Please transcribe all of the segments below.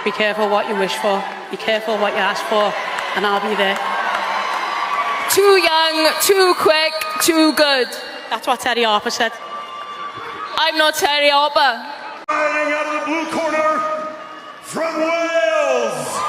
Be careful what you wish for. Be careful what you ask for, and I'll be there. Too young, too quick, too good. That's what Terry Harper said. I'm not Terry Harper. Fighting out of the blue corner from Wales.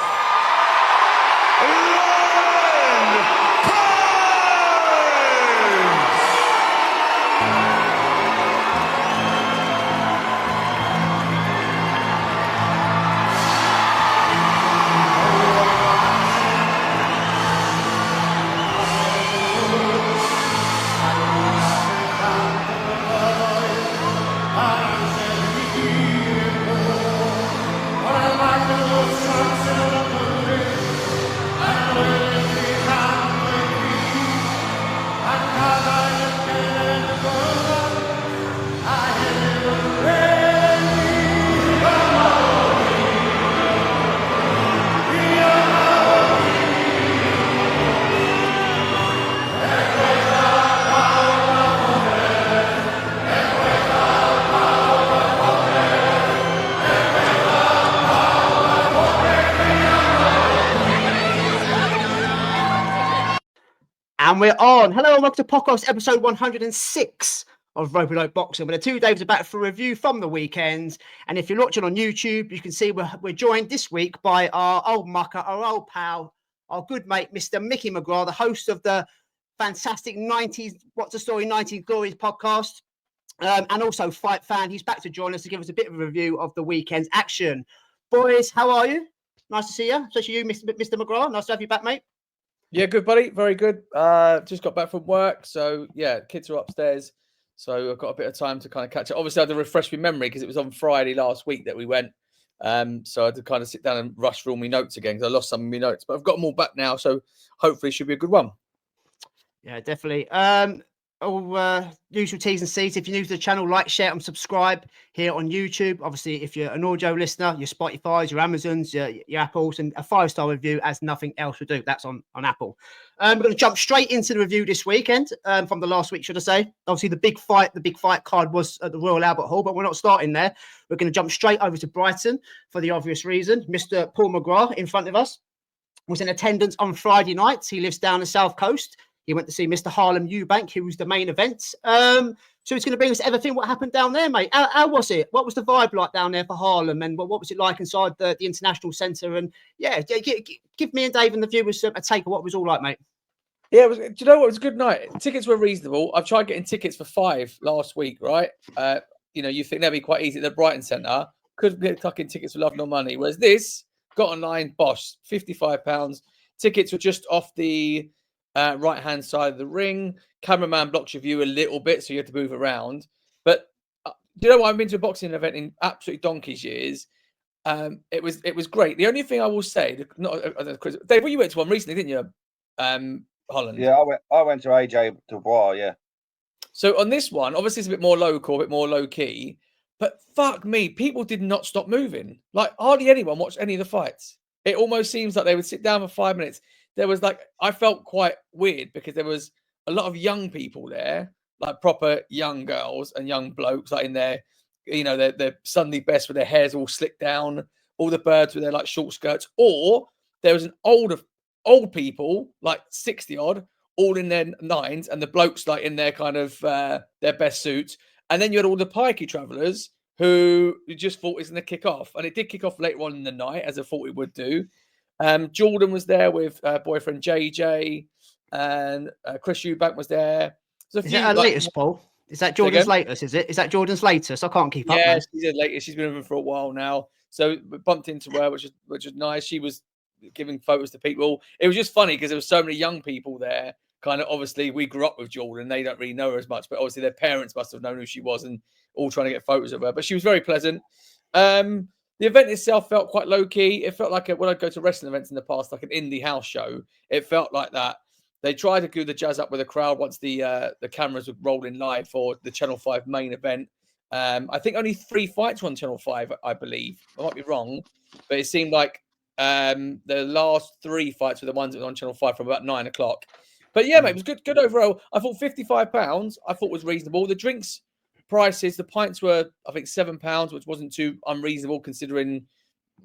And we're on. Hello and welcome to podcast episode 106 of Rope Boxing. We're 2 days back for a review from the weekend. And if you're watching on YouTube, you can see we're joined this week by our old mucker, our old pal, our good mate, Mr. Micky McGrath, the host of the fantastic 90s, What's the Story, 90s Glories podcast. And also Fight Fan. He's back to join us to give us a bit of a review of the weekend's action. Boys, how are you? Nice to see you. Especially you, Mr. McGrath. Nice to have you back, mate. Yeah, good, buddy. Very good. Just got back from work. So, yeah, kids are upstairs. So I've got a bit of time to kind of catch up. Obviously, I had to refresh my memory because it was on Friday last week that we went. So I had to kind of sit down and rush through all my notes again because I lost some of my notes. But I've got them all back now. So hopefully it should be a good one. Yeah, definitely. All usual T's and C's. If you're new to the channel, like, share, and subscribe here on YouTube. Obviously, if you're an audio listener, your Spotify's, your Amazons, your Apples, and a 5-star review as nothing else would do. That's on Apple. We're going to jump straight into the review this weekend from the last week, should I say. Obviously, the big fight card was at the Royal Albert Hall, but we're not starting there. We're going to jump straight over to Brighton for the obvious reason. Mr. Paul McGrath in front of us was in attendance on Friday night. He lives down the South Coast. He went to see Mr. Harlem Eubank, who was the main event. So he's going to bring us everything. What happened down there, mate? How was it? What was the vibe like down there for Harlem? And what was it like inside the International Centre? And yeah, give me and Dave and the viewers a take of what it was all like, mate. Yeah, do you know what? It was a good night. Tickets were reasonable. I've tried getting tickets for £5 last week, right? You think that'd be quite easy at the Brighton Centre. Couldn't get fucking tickets for love nor money. Whereas this, got online, bosh, £55. Tickets were just off the right-hand side of the ring. Cameraman blocks your view a little bit, so you have to move around. But do you know what? I've been to a boxing event in absolutely donkey's years. It was great. The only thing I will say, Dave, well, you went to one recently, didn't you? Holland. Yeah, I went to AJ Dubois. Yeah. So on this one, obviously it's a bit more local, a bit more low key. But fuck me, people did not stop moving. Like hardly anyone watched any of the fights. It almost seems like they would sit down for 5 minutes. There was I felt quite weird because there was a lot of young people there, like proper young girls and young blokes, like in their, their Sunday best with their hairs all slicked down, all the birds with their like short skirts, or there was an old people, like 60 odd, all in their nines, and the blokes like in their kind of their best suits. And then you had all the pikey travellers who just thought it was going to kick off. And it did kick off later on in the night, as I thought it would do. Jordan was there with boyfriend JJ, and Chris Eubank was there. Is that her latest, Paul? Is that Jordan's latest? Is it? Is that Jordan's latest? I can't keep up. Yeah, she's the latest. She's been with him for a while now. So we bumped into her, which is nice. She was giving photos to people. It was just funny because there were so many young people there. Kind of obviously we grew up with Jordan. They don't really know her as much, but obviously their parents must have known who she was and all trying to get photos of her. But she was very pleasant. The event itself felt quite low key. It felt like when I go to wrestling events in the past, like an indie house show. It felt like that. They tried to do the jazz up with the crowd once the cameras were rolling live for the Channel 5 main event. I think only 3 fights were on Channel 5, I believe. I might be wrong, but it seemed like the last 3 fights were the ones that were on Channel 5 from about 9 o'clock. But yeah, mate, it was good overall. I thought £55, I thought was reasonable. The drinks prices, the pints were, I think, £7, which wasn't too unreasonable considering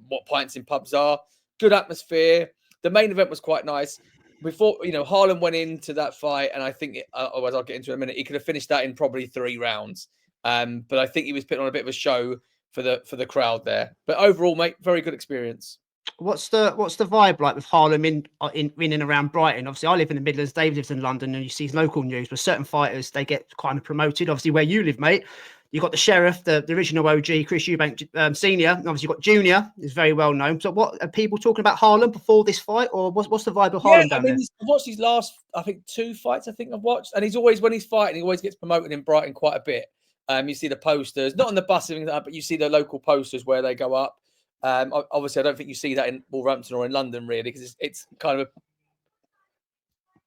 what pints in pubs are. Good atmosphere. The main event was quite nice. Before, Harlem went into that fight, and I think, as I'll get into in a minute, he could have finished that in probably 3 rounds. But I think he was putting on a bit of a show for the crowd there. But overall, mate, very good experience. What's the vibe like with Harlem in and around Brighton? Obviously, I live in the Midlands. Dave lives in London, and you see local news. But certain fighters, they get kind of promoted. Obviously, where you live, mate, you got the Sheriff, the original OG, Chris Eubank Senior. And obviously, you've got Junior, is very well known. So, what are people talking about Harlem before this fight, or what's the vibe of Harlem down there? I've watched his last, I think, 2 fights. I think I've watched, and he's always, when he's fighting, he always gets promoted in Brighton quite a bit. You see the posters, not on the bus, but you see the local posters where they go up. Obviously, I don't think you see that in Wolverhampton or in London, really, because it's kind of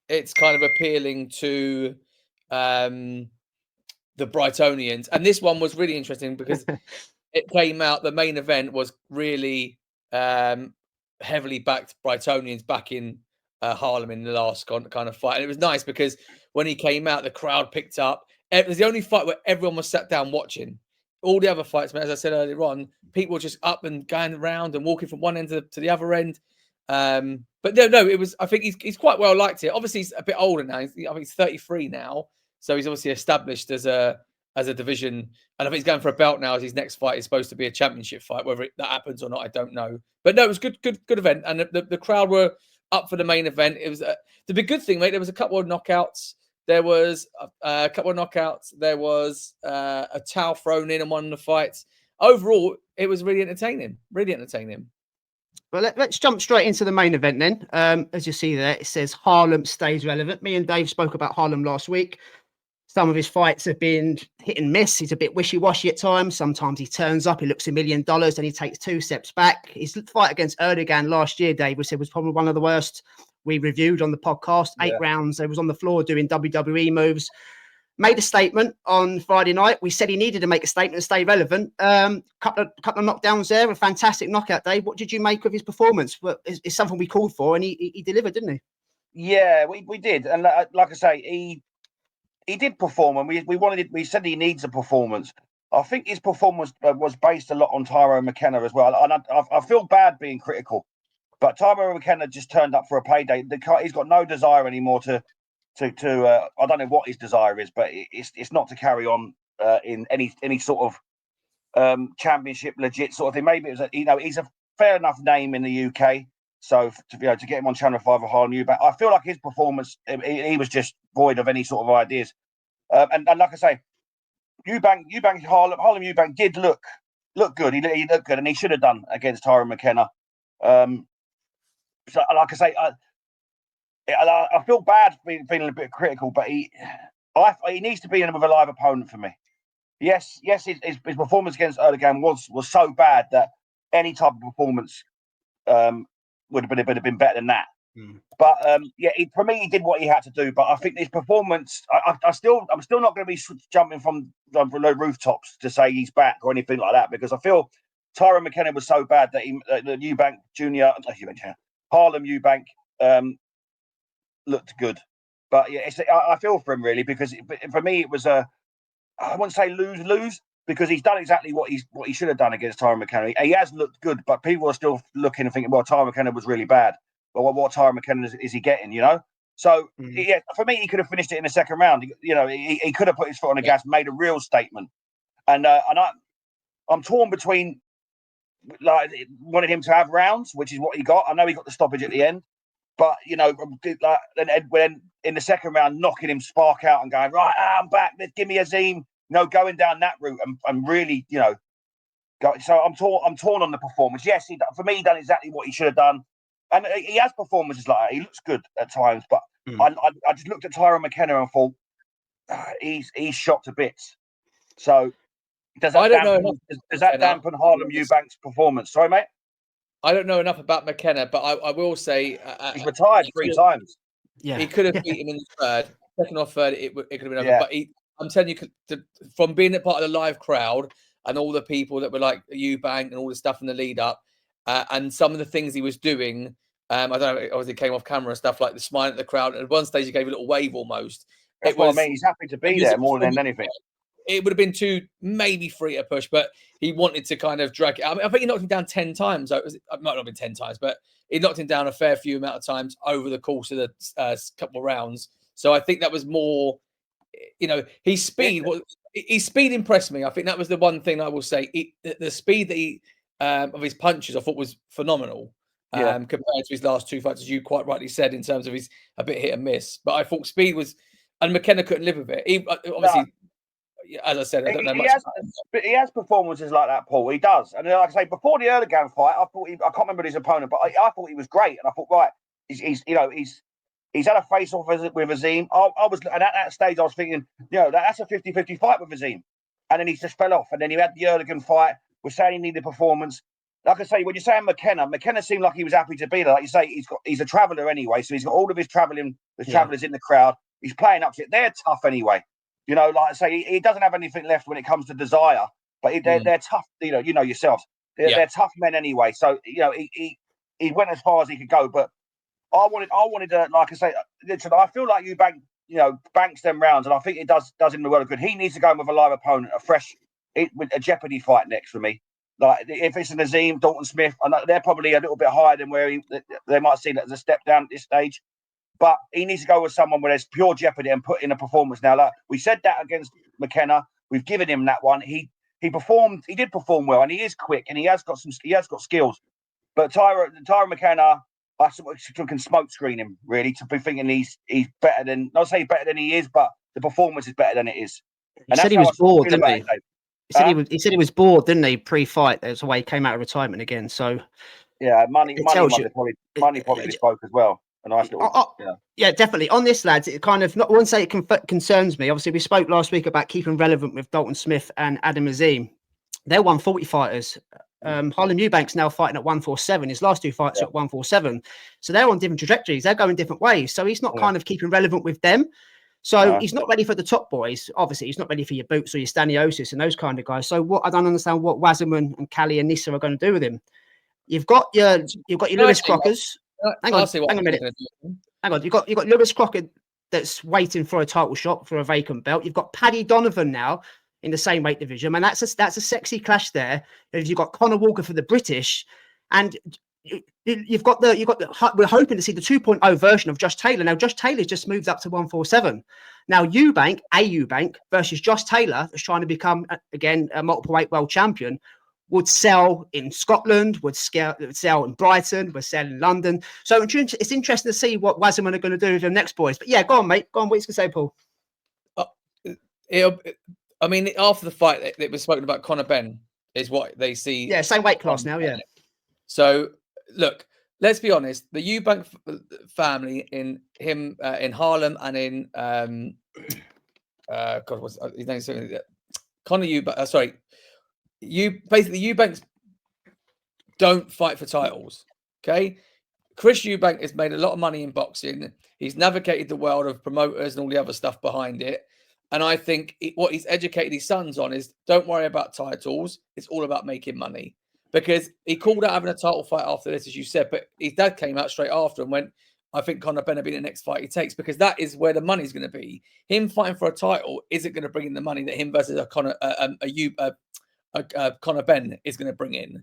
appealing to the Brightonians. And this one was really interesting because it came out. The main event was really heavily backed Brightonians back in Harlem in the last kind of fight, and it was nice because when he came out, the crowd picked up. It was the only fight where everyone was sat down watching. All the other fights, as I said earlier on, people were just up and going around and walking from one end to the other end. But no, it was. I think he's quite well liked here. Obviously, he's a bit older now. I think he's 33 now, so he's obviously established as a division. And I think he's going for a belt now. As his next fight is supposed to be a championship fight. Whether that happens or not, I don't know. But no, it was good event, and the crowd were up for the main event. It was the big good thing, mate. There was a couple of knockouts. There was a couple of knockouts. There was a towel thrown in one of the fights. Overall, it was really entertaining. Really entertaining. Well, let's jump straight into the main event then. As you see there, it says Harlem stays relevant. Me and Dave spoke about Harlem last week. Some of his fights have been hit and miss. He's a bit wishy-washy at times. Sometimes he turns up, he looks $1 million, and he takes 2 steps back. His fight against Erdogan last year, Dave, we said was probably one of the worst we reviewed on the podcast. 8 rounds. They was on the floor doing WWE moves. Made a statement on Friday night. We said he needed to make a statement and stay relevant. Couple of knockdowns there. A fantastic knockout, Dave. What did you make of his performance? Well, it's something we called for, and he delivered, didn't he? Yeah, we did. And like I say, he did perform, and we said he needs a performance. I think his performance was based a lot on Tyrone McKenna as well. And I feel bad being critical, but Tyrone McKenna just turned up for a payday. He's got no desire anymore to I don't know what his desire is, but it's not to carry on in any sort of championship legit sort of thing. Maybe it was he's a fair enough name in the UK, so to get him on Channel 5 or Harlem Eubank, I feel like his performance he was just void of any sort of ideas. And like I say, Harlem Eubank did look good. He looked good, and he should have done against Tyrone McKenna. So like I say, I feel bad feeling a bit critical, but he needs to be in with a live opponent for me. Yes, his performance against Erdogan was so bad that any type of performance would have been better than that. But for me, he did what he had to do. But I think his performance, I'm still not going to be jumping from the rooftops to say he's back or anything like that, because I feel Tyrone McKenna was so bad that Harlem Eubank looked good. But yeah, I feel for him really, because for me it was I wouldn't say lose, because he's done exactly what he should have done against Tyrone McKenna. He has looked good, but people are still looking and thinking, well, Tyrone McKenna was really bad. Well, what Tyrone McKenna is he getting? So yeah, for me, he could have finished it in the second round. He could have put his foot on the gas, made a real statement. And I'm torn between wanted him to have rounds, which is what he got. I know he got the stoppage at the end, but when in the second round, knocking him spark out and going, right, I'm back. Let's give me Azim. Going down that route and really, go. So I'm torn on the performance. Yes, for me, he done exactly what he should have done. And he has performances like that. He looks good at times, but I just looked at Tyrone McKenna and thought he's shot to bits. So does that dampen Harlem Eubank's performance? Sorry, mate. I don't know enough about McKenna, but I will say he's retired 3 times. Yeah, he could have beat him in the third, second or third. It could have been over. Yeah. But I'm telling you, from being a part of the live crowd and all the people that were like Eubank and all the stuff in the lead up, and some of the things he was doing. I don't know, obviously came off camera and stuff, like the smile at the crowd. At one stage, he gave a little wave almost. That's what I mean. He's happy to be there more than anything. it would have been 2, maybe 3 at push, but he wanted to kind of drag it. I mean, I think he knocked him down 10 times. It might not have been 10 times, but he knocked him down a fair few amount of times over the course of the couple of rounds. So I think that was more, his speed impressed me. I think that was the one thing I will say. The speed that he of his punches, I thought was phenomenal. Compared to his last 2 fights, as you quite rightly said, in terms of his a bit hit and miss. But I thought speed was, and McKenna couldn't live with it. Obviously, as I said, I don't know much. He has performances like that, Paul. He does. And like I say, before the Erdogan fight, I can't remember his opponent, but I thought he was great. And I thought, right, he's had a face-off with Azim. And at that stage, I was thinking, that's a 50-50 fight with Azim. And then he just fell off. And then he had the Erdogan fight. We're saying he needed performance. Like I say, when you're saying McKenna seemed like he was happy to be there. Like you say, he's a traveller anyway, so he's got all of his travellers in the crowd. He's playing up to it. They're tough anyway. Like I say, he doesn't have anything left when it comes to desire, but they're tough. You know yourselves. They're tough men anyway. So he went as far as he could go. But I wanted to, like I say, I feel like Eubank, banks them rounds, and I think it does him the world of good. He needs to go in with a live opponent, with a jeopardy fight next for me. Like if it's an Azim, Dalton Smith, and they're probably a little bit higher than where they might see that as a step down at this stage. But he needs to go with someone where there's pure jeopardy and put in a performance. Now, like we said that against McKenna, we've given him that one. He performed. He did perform well, and he is quick, and he has got skills. But Tyrone McKenna, I sort of can smoke screen him really to be thinking he's better than, not say better than he is, but the performance is better than it is. He said he was bored, didn't he? He said he was bored, didn't he? Pre-fight, that's why he came out of retirement again. So yeah, money probably spoke as well. A nice little, yeah, definitely. On this, lads, it kind of, I wouldn't say it concerns me. Obviously, we spoke last week about keeping relevant with Dalton Smith and Adam Azim. They're 140 fighters. Harlem Eubank's now fighting at 147. His last 2 fights are at 147. So they're on different trajectories. They're going different ways. So he's not kind of keeping relevant with them. So he's not ready for the top boys. Obviously, he's not ready for your Boots or your Staniosis and those kind of guys. So I don't understand what Wasserman and Callie and Nissa are going to do with him. You've got your Lewis Crockers. Hang on a minute. Hang on. You've got Lewis Crocker that's waiting for a title shot for a vacant belt. You've got Paddy Donovan now in the same weight division, and that's a sexy clash there. You've got Conor Walker for the British, and you've got we're hoping to see the 2.0 version of Josh Taylor. Now Josh Taylor's just moved up to 147. Now Eubank versus Josh Taylor, that's trying to become again a multiple weight world champion, would sell in Scotland, would sell in Brighton, would sell in London. So it's interesting to see what Wasserman are going to do with the next boys. But yeah, go on, mate. Go on. What you going to say, Paul? I mean, after the fight, it was spoken about Conor Benn is what they see. Yeah, same weight class now, yeah. So, look, let's be honest. The Eubank family in Harlem and in what's his name? Conor Eubank. Eubanks don't fight for titles. Okay, Chris Eubank has made a lot of money in boxing. He's navigated the world of promoters and all the other stuff behind it. And I think what he's educated his sons on is don't worry about titles. It's all about making money. Because he called out having a title fight after this, as you said, but his dad came out straight after and went, I think Conor Benn will be the next fight he takes, because that is where the money's going to be. Him fighting for a title isn't going to bring in the money that him versus Conor Benn is going to bring in.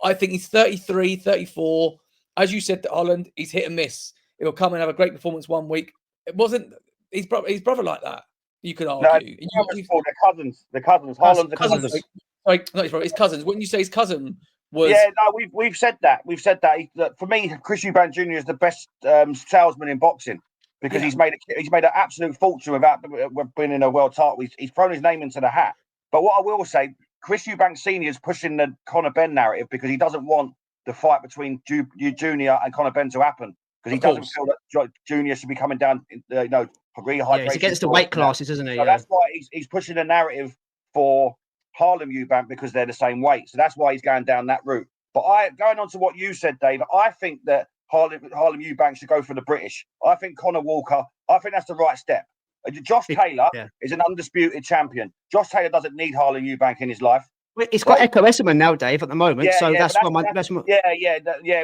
I think he's 33, 34. As you said to Holland, he's hit and miss. He'll come and have a great performance one week. It wasn't his brother like that. You could argue. No, they're cousins. The cousins. Holland's cousins. Sorry, not his brother. His cousins. Wouldn't you say his cousin was? Yeah, no, we've said that. We've said that. For me, Chris Eubank Jr. is the best salesman in boxing because he's made an absolute fortune without winning a world title. He's thrown his name into the hat. But what I will say, Chris Eubank Sr. is pushing the Conor Benn narrative because he doesn't want the fight between Junior and Conor Benn to happen because he doesn't feel that Junior should be coming down, for rehydration. Yeah, he's against the weight classes, isn't he? So that's why he's pushing the narrative for Harlem Eubank because they're the same weight. So that's why he's going down that route. But going on to what you said, Dave, I think that Harlem Eubank should go for the British. I think Conor Walker, I think that's the right step. Josh Taylor is an undisputed champion. Josh Taylor doesn't need Harlem Eubank in his life. He's got Echo Esserman now, Dave, at the moment.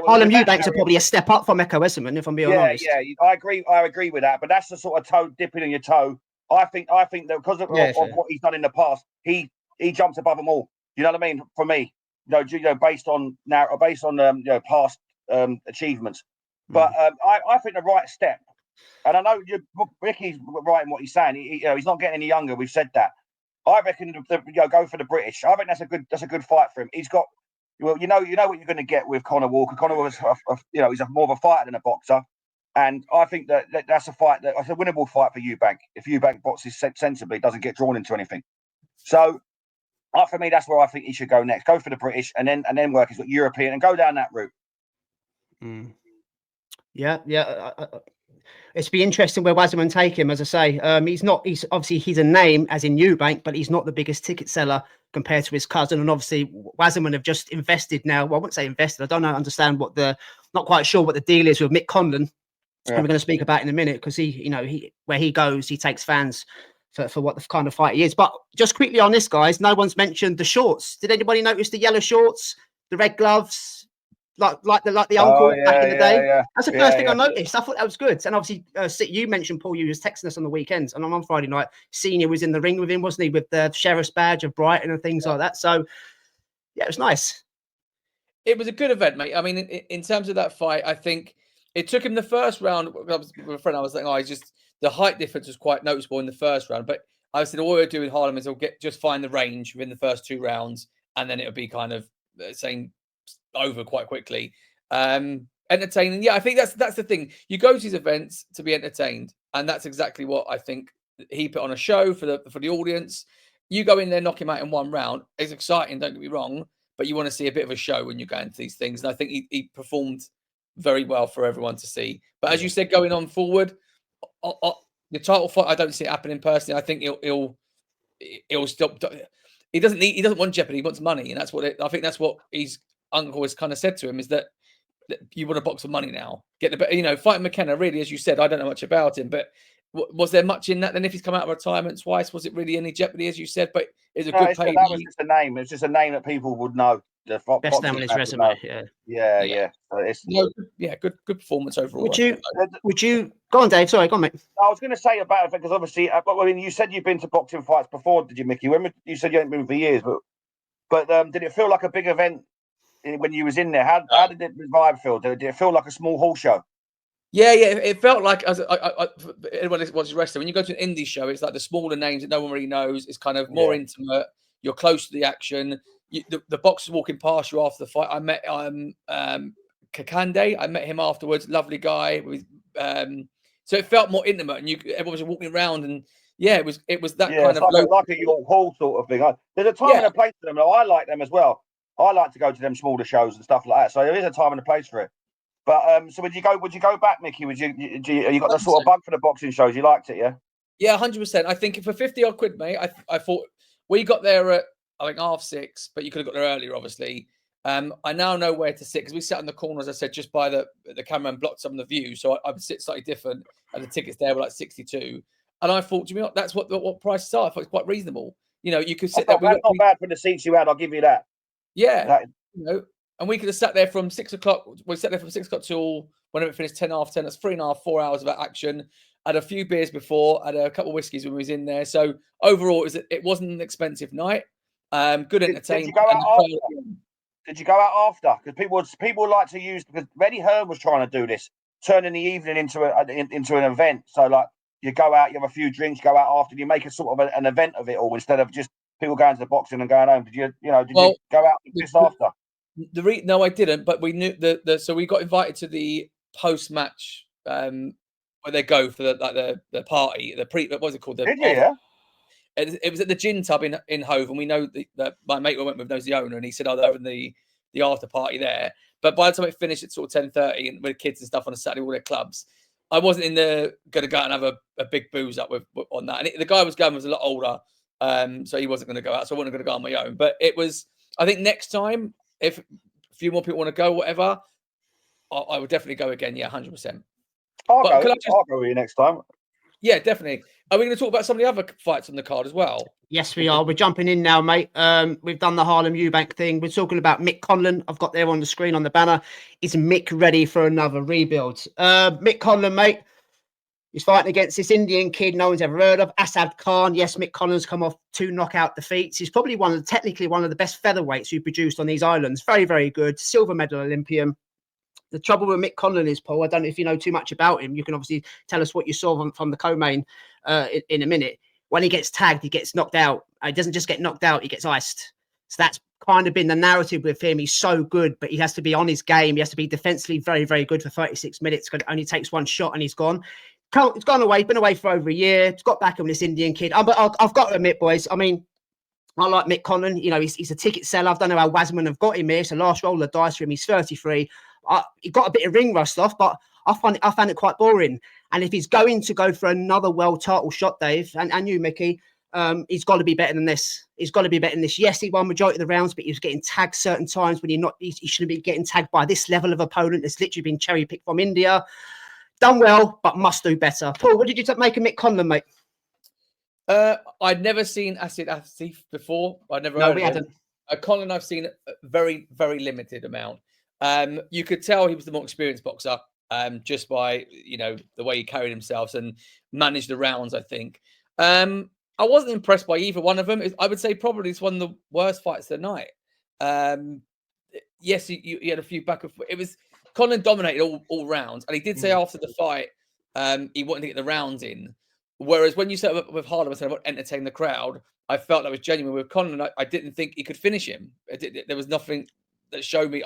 Harlem Eubanks are probably a step up from Echo Esserman, if I'm being honest. Yeah, I agree with that. But that's the sort of toe dipping in your toe I think that because of what he's done in the past, he jumps above them all. You know what I mean? For me, based on past achievements. But I think the right step, and I know Ricky's right in what he's saying. He's not getting any younger. We've said that. I reckon go for the British. I think that's a good fight for him. He's got, you know what you're going to get with Conor Walker. Conor Walker's he's more of a fighter than a boxer, and I think that's a fight that's a winnable fight for Eubank if Eubank boxes sensibly, doesn't get drawn into anything. So, for me, that's where I think he should go next. Go for the British, and then work his European and go down that route. Yeah. It's be interesting where Azim take him. As I say, he's obviously he's a name as in Eubank, but he's not the biggest ticket seller compared to his cousin. And obviously, Azim have just invested now. Well, I wouldn't say invested. I don't understand not quite sure what the deal is with Mick Conlan. Yeah. We're going to speak about in a minute because where he goes, he takes fans for what the kind of fight he is. But just quickly on this, guys, no one's mentioned the shorts. Did anybody notice the yellow shorts, the red gloves? Like the uncle back in the day. Yeah. That's the first thing I noticed. I thought that was good. And obviously, you mentioned Paul. You was texting us on the weekends, and on Friday night, Senior was in the ring with him, wasn't he, with the sheriff's badge of Brighton and things like that. So, yeah, it was nice. It was a good event, mate. I mean, in terms of that fight, I think it took him the first round. I was with a friend. I was like, the height difference was quite noticeable in the first round. But I said, all we'll do in Harlem is just find the range within the first 2 rounds, and then it'll be kind of saying over quite quickly. Entertaining. Yeah, I think that's the thing. You go to these events to be entertained, and that's exactly what I think he put on a show for the audience. You go in there, knock him out in 1 round. It's exciting, don't get me wrong, but you want to see a bit of a show when you go into these things. And I think he performed very well for everyone to see. But as you said, going on forward, the title fight, I don't see it happening personally. I think he'll stop. He doesn't want jeopardy. He wants money, and I think that's what his uncle has kind of said to him, is that you want to box for money now. Fighting McKenna, really, as you said, I don't know much about him, but was there much in that? Then if he's come out of retirement twice, was it really any jeopardy, as you said? But it's a good pay. That was just a name. It's just a name that people would know. Best name on his resume. Yeah. So good performance overall. Would you go on, Dave? Sorry, go on, mate. I was going to say about it because obviously, you said you've been to boxing fights before, did you, Mickey? You said you hadn't been for years, but did it feel like a big event when you was in there? How did the vibe feel? Did it feel like a small hall show? Yeah. It felt like anyone that watches wrestling, when you go to an indie show, it's like the smaller names that no one really knows. It's kind of more intimate. You're close to the action. The boxers walking past you after the fight. I met Kakande. I met him afterwards. Lovely guy. So it felt more intimate, and everyone was walking around, and it was that kind of like a York Hall sort of thing. There's a time and a place for them. I like them as well. I like to go to them smaller shows and stuff like that. So there is a time and a place for it. But so would you go back, Mickey? You got the sort of bug for the boxing shows? You liked it, yeah? Yeah, 100%. I think for 50 odd quid, mate, I thought we got there at I think 6:30, but you could have got there earlier, obviously. I now know where to sit because we sat in the corner, as I said, just by the camera and blocked some of the view. So I would sit slightly different, and the tickets there were like 62. And I thought, that's what prices are. I thought it's quite reasonable. You could sit there. That's not bad for the seats you had. I'll give you that. Yeah, and we could have sat there from 6 o'clock. We sat there from 6 o'clock till whenever it finished 10 after 10. That's 3.5, 4 hours of action. Had a few beers before. Had a couple of whiskeys when we was in there. So overall, it wasn't an expensive night. Good entertainment. Did you go out after? Because people like to use, because Eddie Hearn was trying to do this, turning the evening into an event. So like you go out, you have a few drinks, go out after, and you make a sort of an event of it all instead of just people going to the boxing and going home. Did you go out just after? No, I didn't. But we knew so we got invited to the post match where they go for the party, what was it called? Did you? Yeah. It was at the gin tub in Hove, and we know that my mate we went with knows the owner, and he said, they're having the after party there. But by the time it finished at sort of 10:30, and with kids and stuff on a Saturday, all their clubs, I wasn't going to go out and have a big booze up on that. And the guy was a lot older, so he wasn't going to go out, so I wasn't going to go on my own. But it was, I think next time, if a few more people want to go, whatever, I would definitely go again. Yeah, 100%. I'll go with you next time. Yeah, definitely. Are we going to talk about some of the other fights on the card as well? Yes, we are. We're jumping in now, mate. We've done the Harlem Eubank thing. We're talking about Mick Conlan. I've got there on the screen on the banner. Is Mick ready for another rebuild? Mick Conlan, mate. He's fighting against this Indian kid no one's ever heard of, Asad Khan. Yes, Mick Conlan's come off 2 knockout defeats. He's probably technically one of the best featherweights who produced on these islands. Very, very good. Silver medal Olympian. The trouble with Mick Conlan is, Paul, I don't know if you know too much about him. You can obviously tell us what you saw from the co-main in a minute. When he gets tagged, he gets knocked out. He doesn't just get knocked out, he gets iced. So that's kind of been the narrative with him. He's so good, but he has to be on his game. He has to be defensively very, very good for 36 minutes. It only takes 1 shot and he's gone. It's gone away, been away for over a year. It's got back on this Indian kid. But I've got to admit, boys, I mean, I like Mick Conlan. You know, he's a ticket seller. I don't know how Wasman have got him here. It's the last roll of the dice for him. He's 33. He got a bit of ring rust off, but I found it quite boring. And if he's going to go for another world title shot, Dave, and you, Mickey, he's got to be better than this. He's got to be better than this. Yes, he won majority of the rounds, but he was getting tagged certain times when he shouldn't be getting tagged by this level of opponent that's literally been cherry picked from India. Done well, but must do better. Paul, what did you make of Mick Conlan, mate? I'd never seen Asif before. I'd never. No, we hadn't. Conlan, I've seen a very, very limited amount. You could tell he was the more experienced boxer, just by the way he carried himself and managed the rounds. I think. I wasn't impressed by either one of them. I would say probably it's one of the worst fights of the night. Yes, you had a few back and forth. It was Conlan dominated all rounds, and he did say after the fight he wanted to get the rounds in. Whereas when you set up with Harlem and said about entertain the crowd, I felt that was genuine. With Conlan, I didn't think he could finish him. There was nothing that showed me,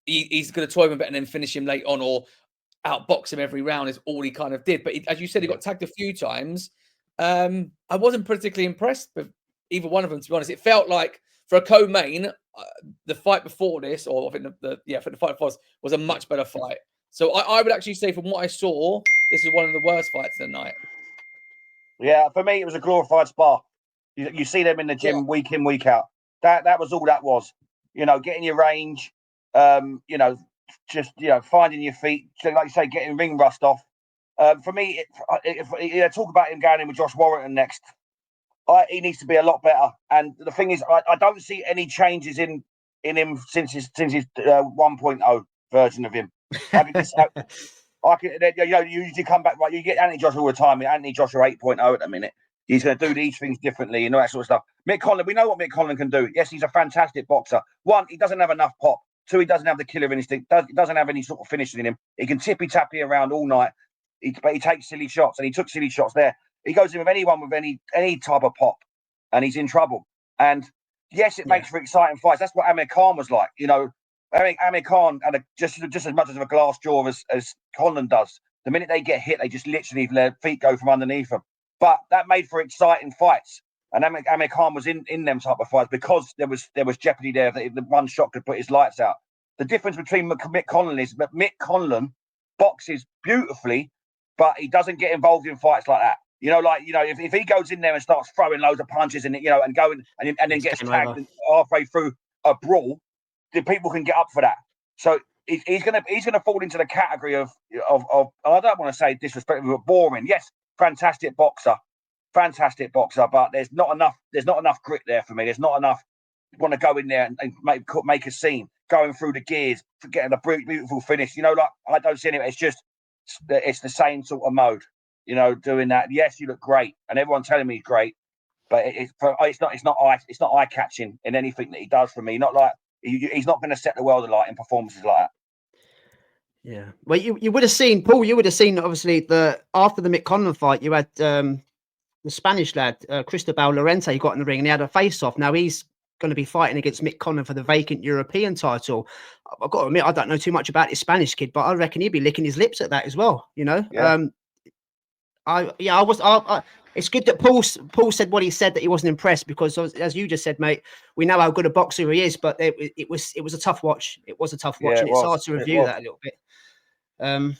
he's going to toy him a bit and then finish him late on or outbox him every round is all he kind of did. But as you said, he got tagged a few times. I wasn't particularly impressed with either one of them, to be honest. It felt like for a co-main, the fight before this, or I think for the fight was a much better fight. So I would actually say from what I saw, this is one of the worst fights of the night. Yeah, for me, it was a glorified spar. You see them in the gym week in, week out. That was all that was. Getting your range, just finding your feet. So like you say, getting ring rust off. For me, talk about him going in with Josh Warrington next. He needs to be a lot better. And the thing is, I don't see any changes in him since his 1.0 version of him. You usually come back, right? You get Anthony Joshua all the time. Anthony Joshua 8.0 at the minute. He's going to do these things differently and all that sort of stuff. Mick Conlan, we know what Mick Conlan can do. Yes, he's a fantastic boxer. 1, he doesn't have enough pop. 2, he doesn't have the killer instinct. He doesn't have any sort of finishing in him. He can tippy-tappy around all night, but he takes silly shots, and he took silly shots there. He goes in with anyone with any type of pop, and he's in trouble. And yes, it makes for exciting fights. That's what Amir Khan was like. Amir Khan had just as much of a glass jaw as Conlan does. The minute they get hit, they just literally let their feet go from underneath them. But that made for exciting fights. And Amir Khan was in them type of fights because there was jeopardy there that the one shot could put his lights out. The difference between Mick Conlan is that Mick Conlan boxes beautifully, but he doesn't get involved in fights like that. If he goes in there and starts throwing loads of punches and going and then gets tagged halfway through a brawl, the people can get up for that. So he's gonna fall into the category of I don't want to say disrespectful, but boring. Yes, fantastic boxer, but there's not enough grit there for me. There's not enough want to go in there and make a scene, going through the gears, getting a beautiful finish. I don't see it. It's the same sort of mode. Doing that. Yes, you look great, and everyone's telling me he's great, but it's not eye catching in anything that he does for me. Not like he's not going to set the world alight in performances like that. Yeah. Well, you would have seen, Paul. You would have seen obviously after the Mick Conlan fight, you had the Spanish lad Cristobal Lorente. He got in the ring and he had a face off. Now he's going to be fighting against Mick Conlan for the vacant European title. I've got to admit, I don't know too much about this Spanish kid, but I reckon he'd be licking his lips at that as well. Yeah. It's good that Paul said what he said, that he wasn't impressed, because as you just said, mate, we know how good a boxer he is, but it was a tough watch. It was a tough watch, and it's hard to review that a little bit.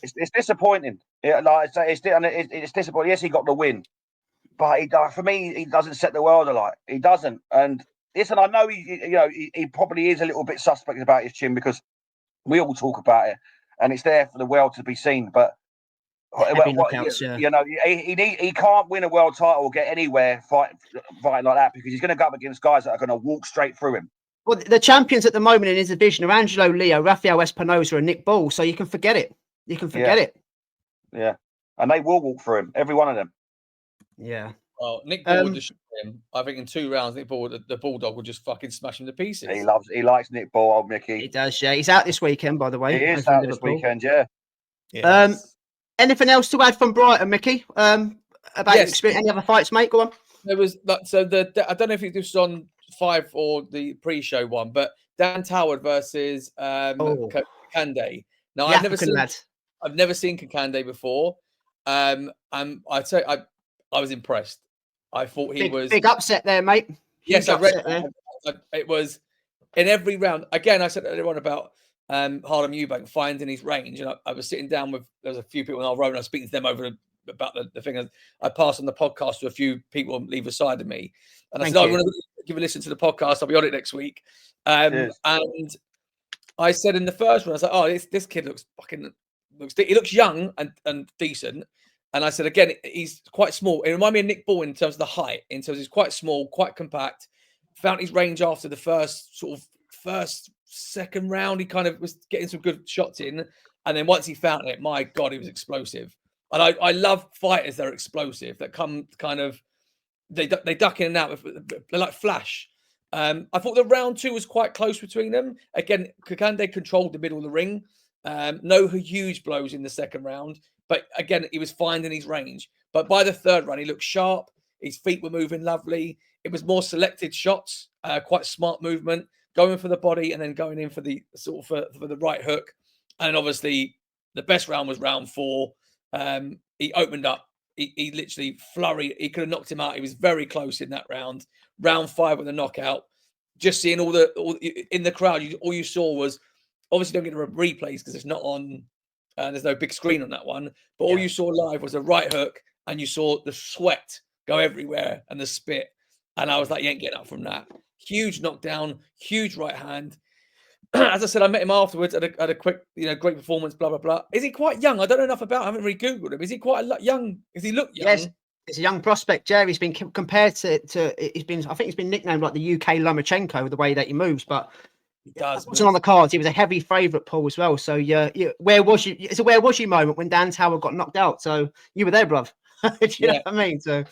It's disappointing. It's disappointing. Yes, he got the win, but for me, he doesn't set the world alight. He doesn't. And listen, I know he probably is a little bit suspect about his chin, because we all talk about it, and it's there for the world to be seen, but. He can't win a world title or get anywhere fighting like that, because he's going to go up against guys that are going to walk straight through him. Well, the champions at the moment in his division are Angelo Leo, Rafael Espinosa, and Nick Ball. So you can forget it. You can forget it. Yeah. and they will walk through him, every one of them. Yeah. Well, Nick Ball would destroy him. I think in 2 rounds, Nick Ball, the Bulldog would just fucking smash him to pieces. He likes Nick Ball, old Mickey. He does, yeah. He's out this weekend, by the way. He is over in out this Liverpool. weekend, yeah. Yes. Anything else to add from Brighton, Mickey? About your experience? Any other fights, mate? Go on. There was I don't know if it was on 5 or the pre-show one, but Dan Toward versus Kakande. Now I've never seen Kakande before. I'd say I was impressed. I thought he was big upset there, mate. Yes, I read it was in every round. Again, I said earlier on about Harlem Eubank finding his range, and I was sitting down with there was a few people in our row, and I was speaking to them over about the thing. I passed on the podcast to a few people on either side of me, and I said, "I'm going to give a listen to the podcast. I'll be on it next week." And I said in the first one, I was like, "Oh, this kid looks he looks young and decent." And I said again, he's quite small. It reminded me of Nick Ball in terms of the height. In terms, he's quite small, quite compact. Found his range after the second round. He kind of was getting some good shots in, and then once he found it, my God, he was explosive. And I love fighters that are explosive, that come kind of they duck in and out. They're like flash. I thought the round 2 was quite close between them. Again, Kakande controlled the middle of the ring. No huge blows in the second round. But again, he was finding his range. But by the third round, he looked sharp. His feet were moving lovely. It was more selected shots, quite smart movement, going for the body and then going in for the for the right hook. And obviously, the best round was round 4. He opened up. He literally flurried. He could have knocked him out. He was very close in that round. Round 5 with a knockout. Just seeing all in the crowd, all you saw was obviously don't get the replays because it's not on. There's no big screen on that one, but all you saw live was a right hook, and you saw the sweat go everywhere and the spit. And I was like, you ain't getting up from that. Huge knockdown, huge right hand. As I said, I met him afterwards at a quick, great performance, blah, blah, blah. Is he quite young? I don't know enough about him. I haven't really Googled him. Is he quite young? Does he look young? Yes, he's a young prospect, Jerry. He's been compared to I think he's been nicknamed like the UK Lomachenko with the way that he moves, but he does. Wasn't on the cards. He was a heavy favourite, Paul, as well. So where was you? It's a where was you moment when Dan Toward got knocked out. So you were there, bruv. Do you know what I mean? So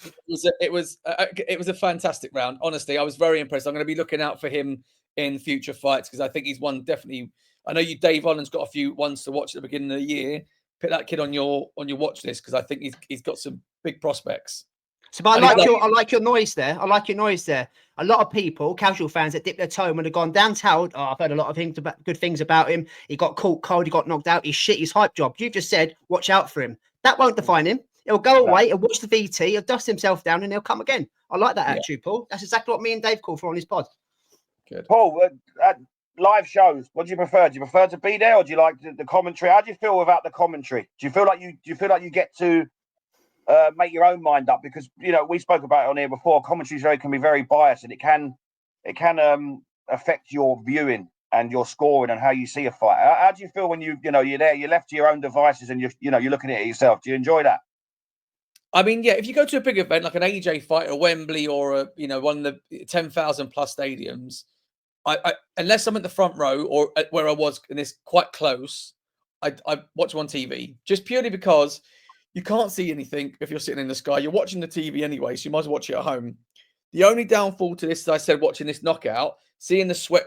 it was a fantastic round. Honestly, I was very impressed. I'm going to be looking out for him in future fights because I think he's one definitely. I know Dave Holland's got a few ones to watch at the beginning of the year. Put that kid on your watch list because I think he's got some big prospects. So, but I like your noise there. I like your noise there. A lot of people, casual fans, that dip their toe and have gone down Toward. Oh, I've heard a lot of good things about him. He got caught cold. He got knocked out. He's shit. His hype job. You just said, watch out for him. That won't define him. He'll go away. He'll watch the VT. He'll dust himself down, and he'll come again. I like that attitude, Paul. That's exactly what me and Dave call for on his pod. Good. Paul, live shows. What do you prefer? Do you prefer to be there, or do you like the commentary? How do you feel without the commentary? Do you feel like you get to make your own mind up? Because we spoke about it on here before. Commentary can be very biased, and it can affect your viewing and your scoring and how you see a fight. How do you feel when you're there, you're left to your own devices, and you're looking at it yourself? Do you enjoy that? I mean, yeah. If you go to a big event like an AJ fight or Wembley or one of the 10,000 plus stadiums, I unless I'm at the front row or where I was and it's quite close, I watch them on TV just purely because you can't see anything if you're sitting in the sky. You're watching the TV anyway, so you might as well watch it at home. The only downfall to this, as I said, watching this knockout, seeing the sweat,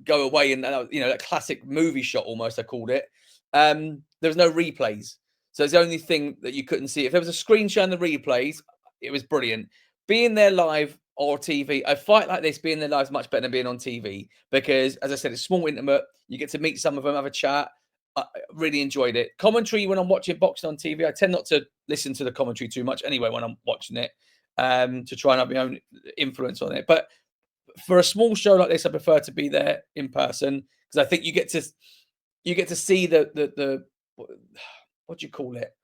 go away, and that classic movie shot almost, I called it. There was no replays, so it's the only thing that you couldn't see. If there was a screen showing the replays, it was brilliant. Being there live or TV, a fight like this, being there live is much better than being on TV because, as I said, it's small, intimate. You get to meet some of them, have a chat. I really enjoyed it. Commentary when I'm watching boxing on TV, I tend not to listen to the commentary too much anyway when I'm watching it, to try and have my own influence on it. But for a small show like this, I prefer to be there in person because I think you get to see the what do you call it?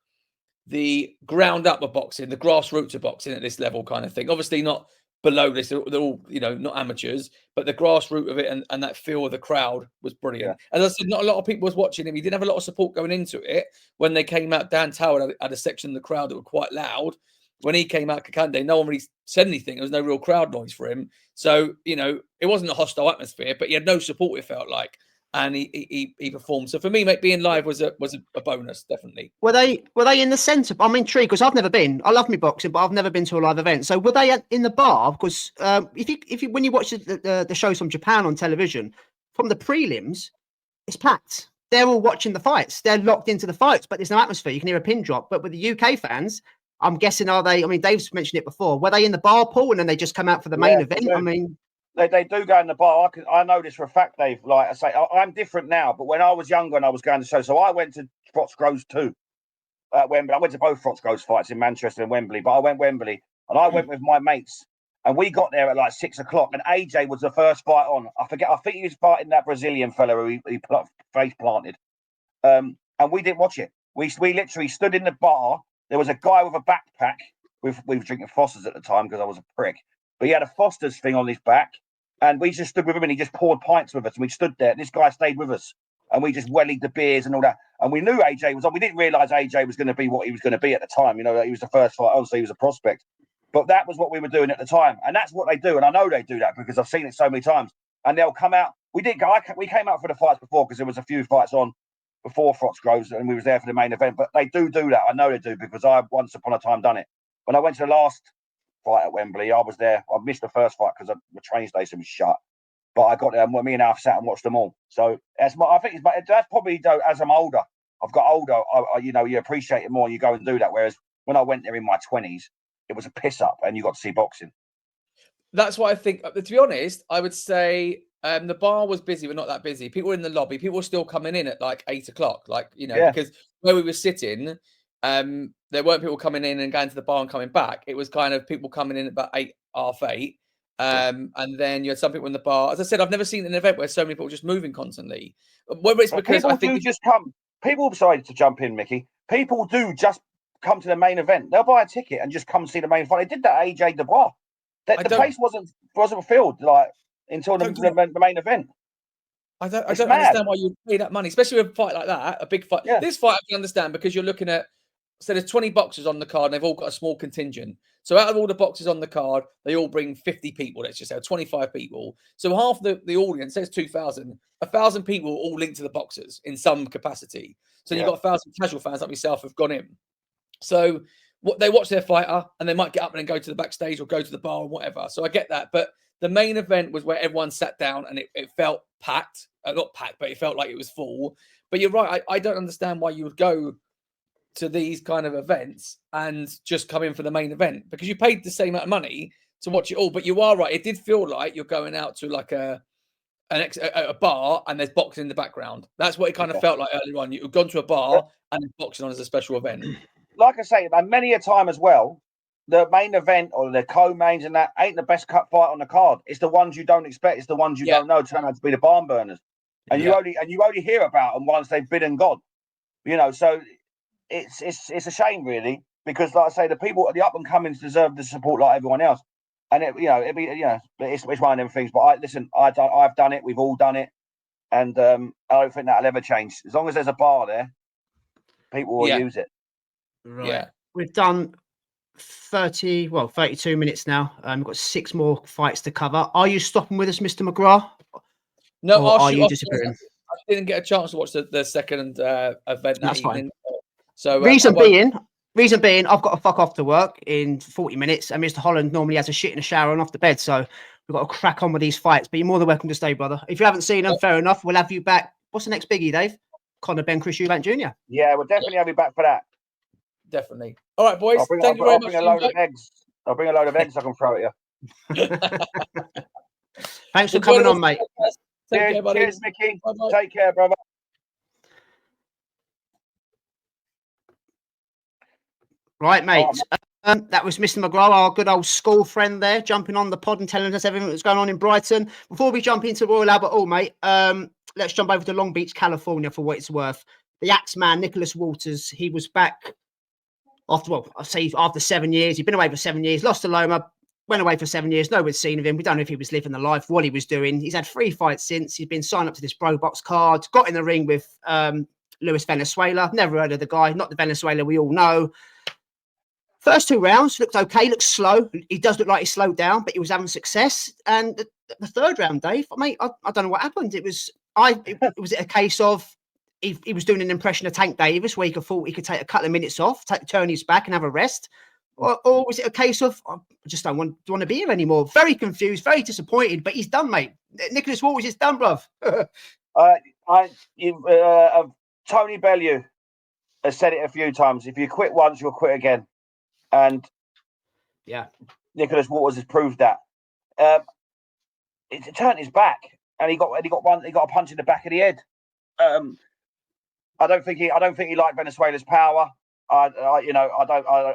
The ground up of boxing, the grassroots of boxing at this level kind of thing. Obviously not below this, they're all not amateurs, but the grassroots of it and that feel of the crowd was brilliant. As I said, not a lot of people was watching him. He didn't have a lot of support going into it. When they came out, Dan Toward had a section of the crowd that were quite loud. When he came out, Kakande, no one really said anything. There was no real crowd noise for him. So, it wasn't a hostile atmosphere, but he had no support, it felt like. and he performed. So for me, mate, being live was a bonus, definitely. Were they in the centre? I'm intrigued because I've never been. I love me boxing, but I've never been to a live event. So were they in the bar? Because if you when you watch the shows from Japan on television, from the prelims, it's packed. They're all watching the fights. They're locked into the fights, but there's no atmosphere. You can hear a pin drop. But with the UK fans, I'm guessing, are they? I mean, Dave's mentioned it before. Were they in the bar pool and then they just come out for the main event? I mean, they do go in the bar. I know this for a fact, Dave. Like I say, I'm different now. But when I was younger and I was going to shows, so I went to Frotzgroves too. Wembley. I went to both Frotzgroves fights in Manchester and Wembley, but I went Wembley and I went with my mates. And we got there at like 6 o'clock, and AJ was the first fight on. I think he was fighting that Brazilian fella who he face planted. And we didn't watch it. We literally stood in the bar. There was a guy with a backpack. We were drinking Foster's at the time because I was a prick. But he had a Foster's thing on his back, and we just stood with him, and he just poured pints with us. And we stood there. And this guy stayed with us, and we just wellied the beers and all that. And we knew AJ was on. We didn't realise AJ was going to be what he was going to be at the time. You know, he was the first fight on, so he was a prospect. But that was what we were doing at the time. And that's what they do. And I know they do that because I've seen it so many times. And they'll come out. We came out for the fights before because there was a few fights on before Frotzgroves and we was there for the main event. But they do that. I know they do because I once upon a time done it. When I went to the last fight at Wembley, I was there. I missed the first fight because the train station was shut. But I got there and me and Alf sat and watched them all. So that's probably, though, as I'm older, I've got older, you appreciate it more and you go and do that. Whereas when I went there in my 20s, it was a piss up and you got to see boxing. That's what I think. To be honest, I would say the bar was busy, but not that busy. People were in the lobby. People were still coming in at like 8 o'clock, because where we were sitting, there weren't people coming in and going to the bar and coming back. It was kind of people coming in at about 8, half 8. And then you had some people in the bar. As I said, I've never seen an event where so many people just moving constantly. Whether it's because people I think people, sorry to jump in, Mickey. People do just come to the main event. They'll buy a ticket and just come see the main fight. They did that at AJ Dubois. The place wasn't filled until the main event. I don't understand why you pay that money, especially with a fight like that, a big fight. Yeah. This fight I can understand because you're looking at, so there's 20 boxers on the card and they've all got a small contingent. So out of all the boxers on the card, they all bring 50 people, let's just say 25 people. So half the audience, says 2,000, 1,000 people all linked to the boxers in some capacity. So you've got 1,000 casual fans like myself have gone in. So they watch their fighter and they might get up and then go to the backstage or go to the bar or whatever. So I get that. But the main event was where everyone sat down and it felt packed. Not packed, but it felt like it was full. But you're right. I don't understand why you would go to these kind of events and just come in for the main event because you paid the same amount of money to watch it all. But you are right. It did feel like you're going out to like a bar and there's boxing in the background. That's what it kind of felt like earlier on. You've gone to a bar and there's boxing on as a special event. Like I say, many a time as well, the main event or the co-mains and that ain't the best cut fight on the card. It's the ones you don't expect. It's the ones you don't know turn out to be the barn burners, and you only hear about them once they've been and gone. So it's a shame really because, like I say, the people at the up and comings deserve the support like everyone else, and it's one of them things. But I've done it. We've all done it, and I don't think that'll ever change. As long as there's a bar there, people will use it. Right. Yeah. We've done 32 minutes now. We've got 6 more fights to cover. Are you stopping with us, Mr. McGrath? No, or are you disappearing? I didn't get a chance to watch the second event. That's fine. So reason being, I've got to fuck off to work in 40 minutes, and Mr. Holland normally has a shit in the shower and off the bed. So we've got to crack on with these fights. But you're more than welcome to stay, brother. If you haven't seen them, fair enough. We'll have you back. What's the next biggie, Dave? Conor Ben Chris Eubank Jr. Yeah, we'll definitely have you back for that. Definitely. All right, boys. Thank you very much. I'll bring a load of eggs I can throw at you. Thanks for coming on, mate. Take care, buddy. Cheers, Mickey. Bye-bye. Take care, brother. Right, mate. That was Mr. McGrath, our good old school friend there, jumping on the pod and telling us everything that's going on in Brighton. Before we jump into Royal Albert Hall, mate, let's jump over to Long Beach, California for what it's worth. The Axeman, Nicholas Walters, he was back after 7 years. He'd been away for 7 years, lost to Loma, went away for 7 years. No one's seen of him. We don't know if he was living the life, what he was doing. He's had 3 fights since. He's been signed up to this Bro Box card, got in the ring with Luis Venezuela. Never heard of the guy, not the Venezuela we all know. First 2 rounds looked okay, looked slow. He does look like he slowed down, but he was having success. And the third round, Dave, mate, I don't know what happened. It was Was it a case of he was doing an impression of Tank Davis where he thought he could take a couple of minutes off, turn his back and have a rest? Or was it a case of, I just don't want to be here anymore? Very confused, very disappointed, but he's done, mate. Nicholas Walters is done, bruv. Tony Bellew has said it a few times. If you quit once, you'll quit again. And yeah, Nicholas Walters has proved that. It turned his back, and he got a punch in the back of the head. I don't think he liked Venezuela's power. I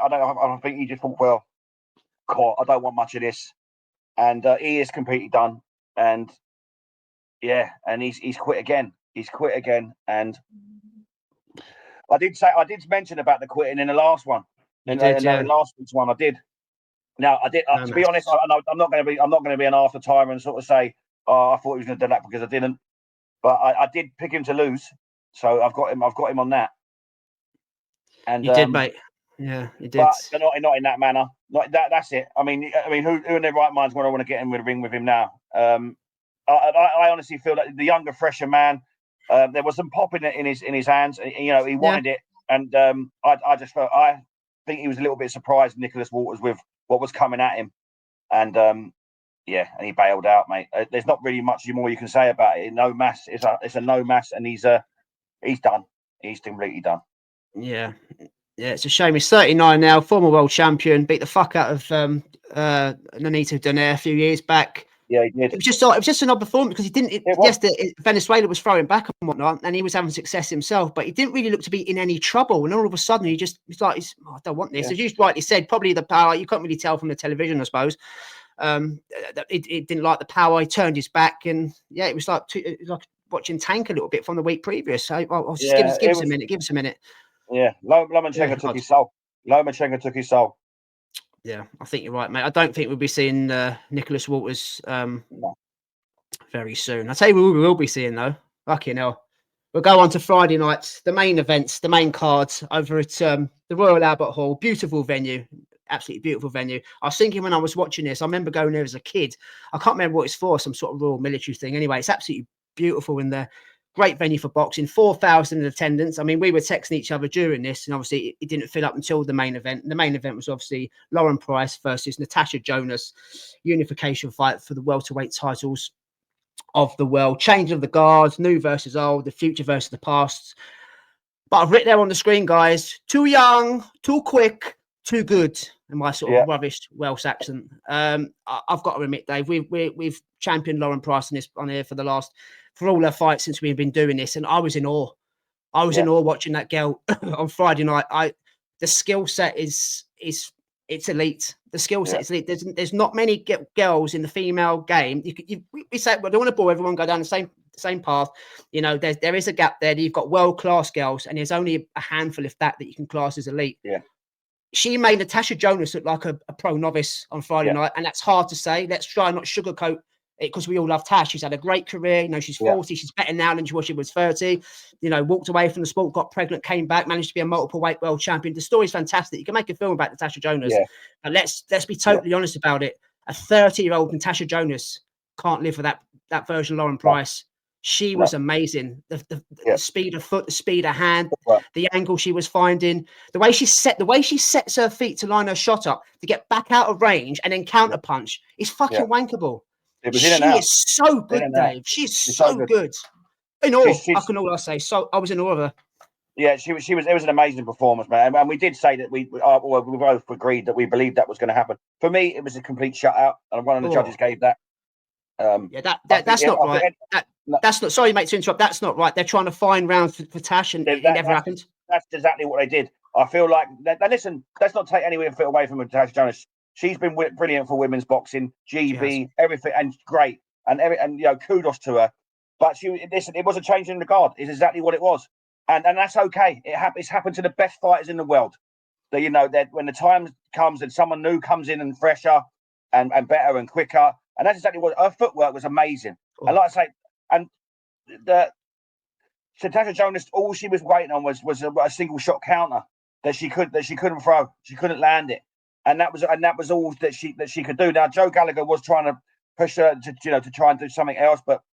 don't think he just thought, well, God, I don't want much of this, and he is completely done. And yeah, and he's quit again. He's quit again. And I did mention about the quitting in the last one. In the last week's one, I did. Now I did. To be honest, I'm not going to be an after timer and sort of say, oh, I thought he was going to do that, because I didn't. But I did pick him to lose, so I've got him on that. And you did, mate. Yeah, you did. But not in that manner. Not that. That's it. I mean, who in their right minds want to get in with a ring with him now? I honestly feel that the younger, fresher man, there was some pop in his hands. He wanted it, and I think he was a little bit surprised, Nicholas Walters, with what was coming at him, and and he bailed out, mate. There's not really much more you can say about it. No mass. It's a no mass, and he's done. He's completely done. Yeah, it's a shame. He's 39 now, former world champion, beat the fuck out of Nonito Donaire a few years back. Yeah, he did. It was just an odd performance because he didn't. Venezuela was throwing back and whatnot, and he was having success himself, but he didn't really look to be in any trouble. And all of a sudden, I don't want this. As you rightly said, probably the power. You can't really tell from the television, I suppose. It didn't like the power. He turned his back, and it was like watching Tank a little bit from the week previous. So I'll just give us a minute. Give us a minute. Yeah, Lomachenko took his soul. Lomachenko took his soul. Yeah, I think you're right, mate. I don't think we'll be seeing Nicholas Walters very soon. I tell you who we will be seeing, though. Fucking hell. We'll go on to Friday nights, the main events, the main cards over at the Royal Albert Hall. Beautiful venue. Absolutely beautiful venue. I was thinking when I was watching this, I remember going there as a kid. I can't remember what it's for, some sort of Royal Military thing. Anyway, it's absolutely beautiful in there. Great venue for boxing, 4,000 in attendance. I mean, we were texting each other during this, and obviously it didn't fill up until the main event. And the main event was obviously Lauren Price versus Natasha Jonas, unification fight for the welterweight titles of the world. Change of the guards, new versus old, the future versus the past. But I've written there on the screen, guys, too young, too quick, too good, in my sort of rubbish Welsh accent. I've got to admit, Dave, we've championed Lauren Price on here for all her fights since we've been doing this, and I was in awe. I was in awe watching that girl on Friday night. The skill set it's elite. The skill set is elite. There's not many girls in the female game. We say, well, I don't want to bore everyone, go down the same path. You know, there is a gap there. You've got world-class girls, and there's only a handful of that you can class as elite. Yeah. She made Natasha Jonas look like a pro novice on Friday night, and that's hard to say. Let's try not sugarcoat it, because we all love Tash. She's had a great career. You know, she's 40. She's better now than she was 30. You know, walked away from the sport, got pregnant, came back, managed to be a multiple weight world champion. The story's fantastic. You can make a film about Natasha Jonas. Yeah. And let's be totally honest about it. A 30-year-old Natasha Jonas can't live for that version of Lauren Price. She was amazing. The speed of foot, the speed of hand, the angle she was finding, the way she sets her feet to line her shot up to get back out of range and then counter punch is fucking wankable. She is so good, Dave. She's so good. In awe, I can all I say. So I was in awe of her. Yeah, she was. It was an amazing performance, man. And we did say that we both agreed that we believed that was going to happen. For me, it was a complete shutout, and one of the judges gave that. That's not right. That's not. Sorry, mate, to interrupt. That's not right. They're trying to find rounds for Tash, and it never happened. That's exactly what they did. I feel like. Now, listen, let's not take anything away from Natasha Jonas. She's been brilliant for women's boxing, GB, everything, and great, and you know, kudos to her. But it was a change in the guard. It's exactly what it was, and that's okay. It's happened to the best fighters in the world. That, you know, that when the time comes and someone new comes in and fresher and better and quicker, and that's exactly what her footwork was amazing. Oh. And like I say, and Natasha Jonas, all she was waiting on was a single shot counter that she couldn't throw. She couldn't land it. And that was all that she could do. Now Joe Gallagher was trying to push her to try and do something else, but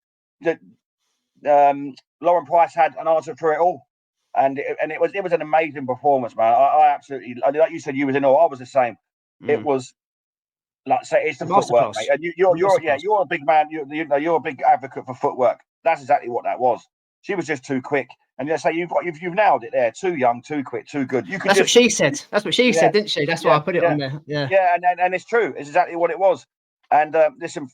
Lauren Price had an answer for it all, and it was an amazing performance, man. I absolutely, like you said, you was in awe. I was the same. It was like say it's the footwork, mate. And you're a big man. You're a big advocate for footwork. That's exactly what that was. She was just too quick, and you say you've nailed it there. Too young, too quick, too good. You could. That's what she said. That's what she said, didn't she? That's why I put it on there. Yeah, and it's true. It's exactly what it was. And listen,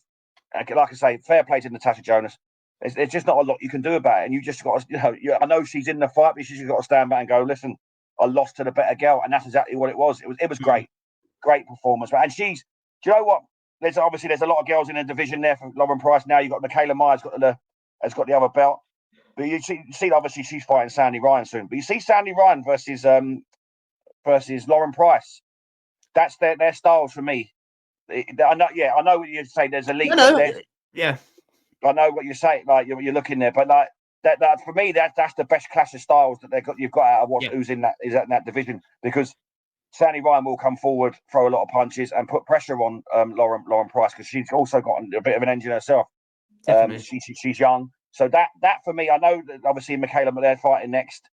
like I say, fair play to Natasha Jonas. There's just not a lot you can do about it, and you just got to, I know she's in the fight, but she's got to stand back and go, listen, I lost to the better girl, and that's exactly what it was. It was great performance, and do you know what? There's a lot of girls in the division there for Lauren Price. Now you've got Michaela Myers has got the other belt, but you see obviously she's fighting Sandy Ryan soon. But you see Sandy Ryan versus Lauren Price. That's their styles for me. I know what you say. There's elite. Yeah. I know what you're saying. Like you're looking there, but like that for me, that's the best clash of styles that you've got out of who's in that division, because Sandy Ryan will come forward, throw a lot of punches, and put pressure on Lauren Price, because she's also got a bit of an engine herself. She's young, so that for me, I know that obviously Michaela they're fighting next.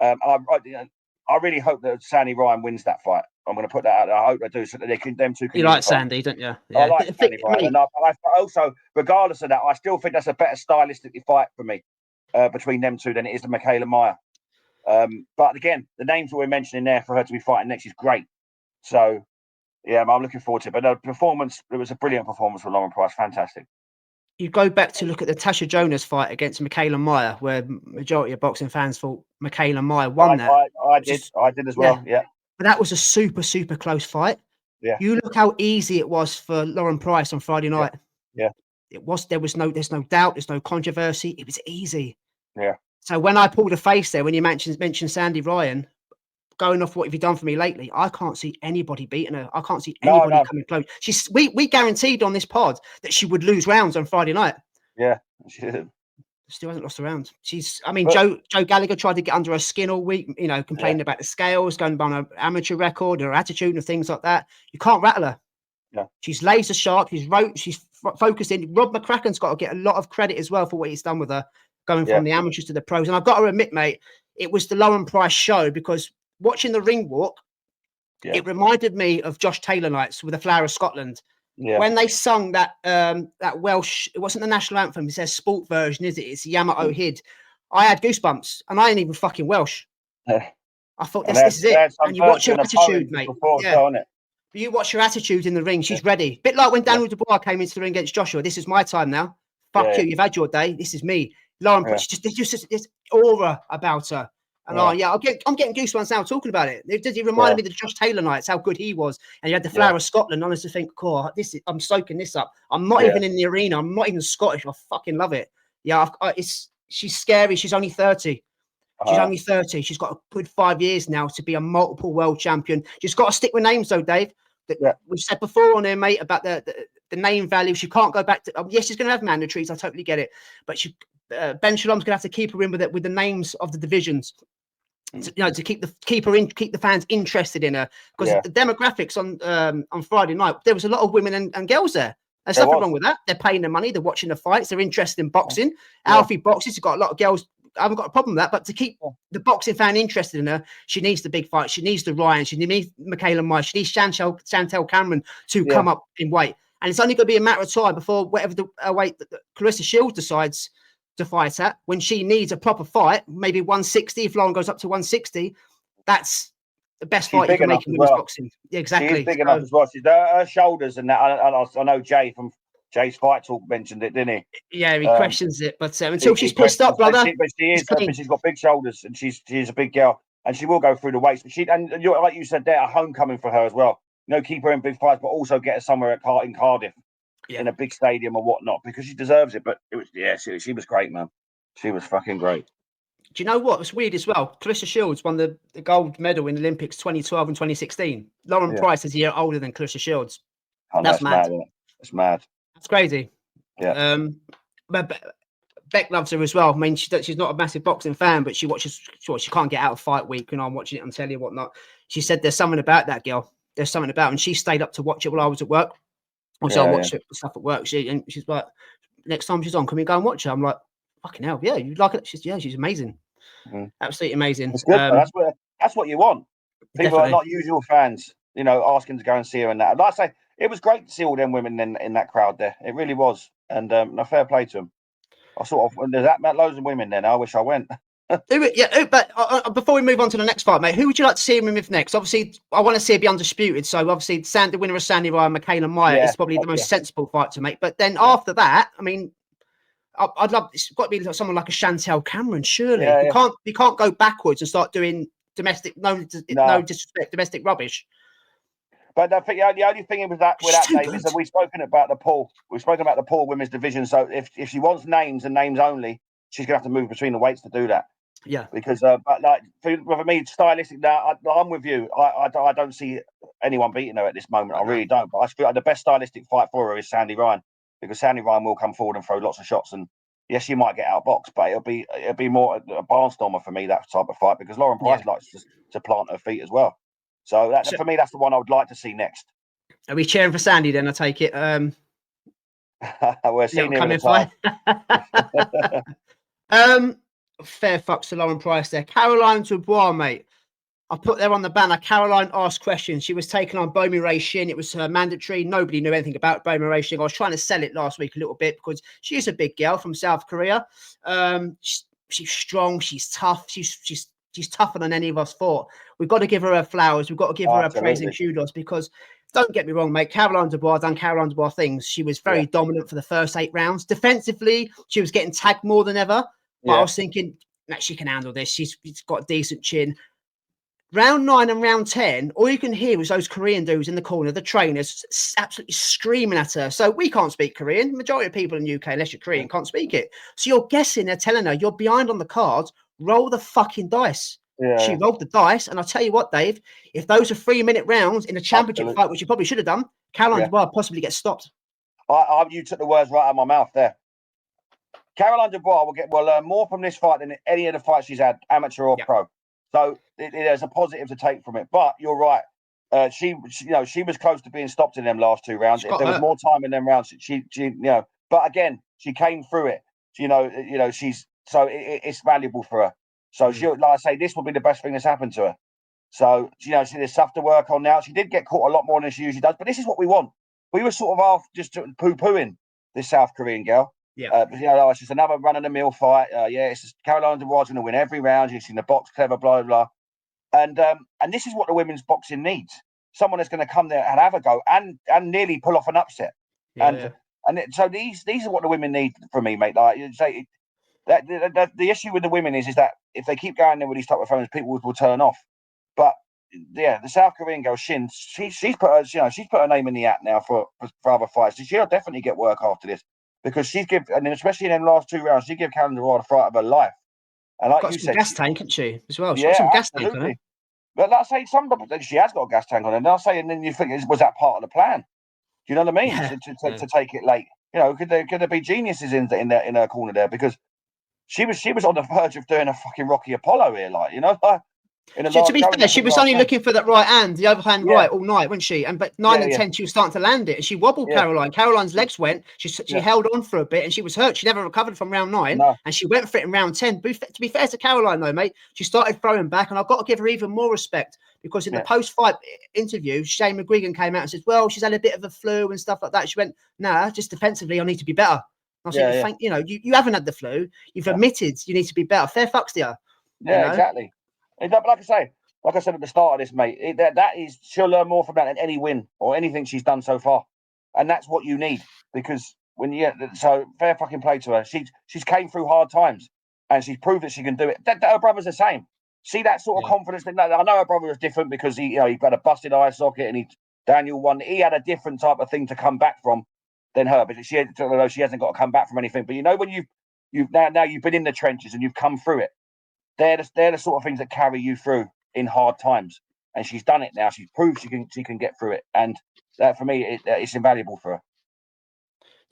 I really hope that Sandy Ryan wins that fight. I'm going to put that out there. I hope they do, so that them two can. You like Sandy, don't you? Yeah. I like Sandy Ryan, and I also, regardless of that, I still think that's a better stylistically fight for me between them two than it is the Michaela Meyer. But again, the names that we're mentioning there for her to be fighting next is great. So yeah, I'm looking forward to it. But the performance, it was a brilliant performance for Lauren Price. Fantastic. You go back to look at the Tasha Jonas fight against Michaela Meyer, where majority of boxing fans thought Michaela Meyer won that. I did as well. Yeah. But that was a super, super close fight. Yeah. You look how easy it was for Lauren Price on Friday night. Yeah. There's no doubt, there's no controversy. It was easy. Yeah. So when I pulled a face there, when you mentioned Sandy Ryan, going off what have you done for me lately, I can't see anybody beating her. I can't see anybody coming close. We guaranteed on this pod that she would lose rounds on Friday night. Yeah, she did. Still hasn't lost a round. Joe Gallagher tried to get under her skin all week, complaining about the scales, going on her amateur record, her attitude and things like that. You can't rattle her. Yeah. She's laser sharp. She's focused in. Rob McCracken's got to get a lot of credit as well for what he's done with her, going from the amateurs to the pros. And I've got to admit, mate, it was the Lauren Price show, because watching the ring walk, it reminded me of Josh Taylor nights with the Flower of Scotland. Yeah. When they sung that Welsh, it wasn't the national anthem, it's their sport version, is it? It's Yamato Hid. I had goosebumps, and I ain't even fucking Welsh. I thought this is it. And you watch her attitude, mate. You watch her attitude in the ring, she's ready. Bit like when Daniel Dubois came into the ring against Joshua. This is my time now. Fuck you, you've had your day. This is me. Lauren, there's just this aura about her. And I'm getting goosebumps now talking about it. It reminded me of the Josh Taylor nights, how good he was. And you had the Flower of Scotland. I honestly think, I'm soaking this up. I'm not even in the arena. I'm not even Scottish. I fucking love it. Yeah, she's scary. She's only 30. She's only 30. She's got a good 5 years now to be a multiple world champion. She's got to stick with names, though, Dave. We've said before on here, mate, about the name value. She can't go back to. Yes, she's going to have mandatories. I totally get it. But Ben Shalom's going to have to keep her in with the names of the divisions. To keep the fans interested in her, because the demographics on Friday night, there was a lot of women and girls there. There's nothing wrong with that. They're paying the money, they're watching the fights, they're interested in boxing. Alfie Boxes has got a lot of girls. I haven't got a problem with that, but to keep the boxing fan interested in her, she needs the big fight. She needs the Ryan. She needs Michaela Meyer. She needs Chantel Cameron to come up in weight. And it's only going to be a matter of time before whatever the weight that Clarissa Shields decides to fight at, when she needs a proper fight, maybe 160. If Lauren goes up to 160, that's the best fight you can make in women's boxing. Yeah, exactly. She's big enough as well. She's her shoulders and that. I know Jay from Jay's Fight Talk mentioned it, didn't he? Yeah, he questions it, but until she's pissed up, brother. But she's got big shoulders, and she's a big girl, and she will go through the weights. But like you said, there, a homecoming for her as well. Keep her in big fights, but also get her somewhere in Cardiff. In a big stadium or whatnot, because she deserves it. But it was she was great, man. She was fucking great. Do you know what was weird as well? Clarissa Shields won the gold medal in the Olympics 2012 and 2016. Lauren Price is a year older than Clarissa Shields. That's mad. That's mad. That's crazy. Yeah. But Beck loves her as well. I mean, she's not a massive boxing fan, but she watches. She can't get out of fight week, and I'm watching it on telly and whatnot. She said there's something about that girl. There's something about, and she stayed up to watch it while I was at work. Also, I watched stuff at work. She's like, next time she's on, can we go and watch her? I'm like, fucking hell, yeah, you like it? She's amazing, absolutely amazing. It's good. That's what you want. People Definitely. are not usual fans, asking to go and see her and that. And like I say, it was great to see all them women in that crowd there. It really was, and fair play to them. I sort of, when there's that loads of women there. I wish I went. But before we move on to the next fight, mate, who would you like to see him with next? Obviously, I want to see it be undisputed. So obviously, the winner of Sandy Ryan, Michaela Meyer is probably the most sensible fight to make. But then after that, I mean, I'd love. It's got to be someone like a Chantel Cameron. Surely you can't go backwards and start doing domestic. No disrespect, domestic rubbish. But I think the only thing with that, Dave, is that we've spoken about the pool. We've spoken about the pool women's division. So if she wants names and names only, she's gonna have to move between the weights to do that. Yeah, because but like for me, stylistic. Now I'm with you. I don't see anyone beating her at this moment. I really don't. But I feel like the best stylistic fight for her is Sandy Ryan, because Sandy Ryan will come forward and throw lots of shots. And yes, she might get outboxed, but it'll be more a barnstormer for me, that type of fight, because Lauren Price likes to plant her feet as well. So for me, that's the one I would like to see next. Are we cheering for Sandy then? I take it. We're seeing him in the time. Fair fucks to Lauren Price there. Caroline Dubois, mate. I put there on the banner. Caroline asked questions. She was taking on Bomi Ray Shin. It was mandatory. Nobody knew anything about Bomi Ray Shin. I was trying to sell it last week a little bit because she is a big girl from South Korea. She's strong. She's tough. She's tougher than any of us thought. We've got to give her her flowers. We've got to give her her praise and kudos, because don't get me wrong, mate. Caroline Dubois done Caroline Dubois things. She was very dominant for the first 8 rounds. Defensively, she was getting tagged more than ever. But I was thinking, she can handle this. She's got a decent chin. Round 9 and round 10, all you can hear was those Korean dudes in the corner, the trainers, absolutely screaming at her. So we can't speak Korean. The majority of people in the UK, unless you're Korean, can't speak it. So you're guessing, they're telling her, you're behind on the cards, roll the fucking dice. Yeah. She rolled the dice. And I'll tell you what, Dave, if those are 3-minute rounds in a championship fight, which you probably should have done, Caroline Dubois possibly gets stopped. You took the words right out of my mouth there. Caroline Dubois will learn more from this fight than any of the fights she's had, amateur or pro. So there's a positive to take from it. But you're right. She was close to being stopped in them last 2 rounds. If there was more time in them rounds, she But again, she came through it. It's valuable for her. So she, like I say, this will be the best thing that's happened to her. So there's stuff to work on now. She did get caught a lot more than she usually does. But this is what we want. We were sort of just poo-pooing this South Korean girl. Yeah, it's just another run-of-the-mill fight. It's just Caroline Dubois going to win every round. She's in the box, clever, blah blah. And this is what the women's boxing needs: someone that's going to come there and have a go and nearly pull off an upset. So these are what the women need from me, mate. Like you say, that the issue with the women is that if they keep going there with these type of phones, people will turn off. But the South Korean girl Shin, she's put her name in the hat now for other fights. She'll definitely get work after this. Because and especially in them last 2 rounds, she gave Caroline Dubois the fight of her life. And like you said, gas tank, hasn't she, as well? She's got some gas tank on her. But let's say she has got a gas tank on her. And I'll say, and then you think, was that part of the plan? Do you know what I mean? Yeah. To take it late, could there be geniuses in her corner there? Because she was on the verge of doing a fucking Rocky Apollo here, To be fair, she was only looking for that right hand, the overhand right all night, wasn't she? But 9 and 10, she was starting to land it, and she wobbled Caroline. Caroline's legs went. She held on for a bit, and she was hurt. She never recovered from round 9, and she went for it in round 10. To be fair to Caroline, though, mate, she started throwing back, and I've got to give her even more respect, because in the post-fight interview, Shane McGuigan came out and said, well, she's had a bit of a flu and stuff like that. She went, nah, just defensively, I need to be better. I said, you haven't had the flu. You've admitted you need to be better. Fair fucks to you. Yeah, exactly. But like I said at the start of this, mate, that is, she'll learn more from that than any win or anything she's done so far, and that's what you need, because so fair fucking play to her. She's came through hard times, and she's proved that she can do it. That her brother's the same. See that sort of confidence. I know her brother was different because he had a busted eye socket, and Daniel won. He had a different type of thing to come back from than her, but she hasn't got to come back from anything. But when you've been in the trenches and you've come through it. They're the sort of things that carry you through in hard times, and she's done it now. She's proved she can get through it, and that for me, it's invaluable for her.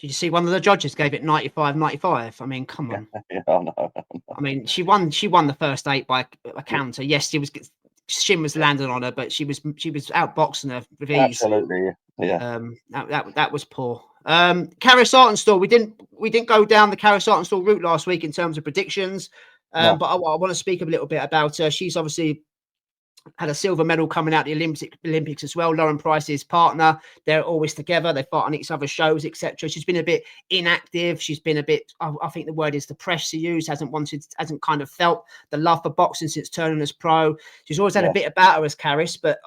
Did you see one of the judges gave it 95-95? I mean, come on. No. I mean, she won the first 8 by a counter. Yes, Shin was landing on her, but she was outboxing her with ease. Absolutely, yeah. That was poor. Karis Artenstall, we didn't go down the Karis Artenstall route last week in terms of predictions, No. but I want to speak a little bit about her. She's obviously had a silver medal coming out the Olympics as well. Lauren Price's partner, they're always together. They fight on each other's shows, etc. She's been a bit inactive. She's been a bit, I think the word is depressed to use. Hasn't kind of felt the love for boxing since turning as pro. She's always had a bit about her as Karis, but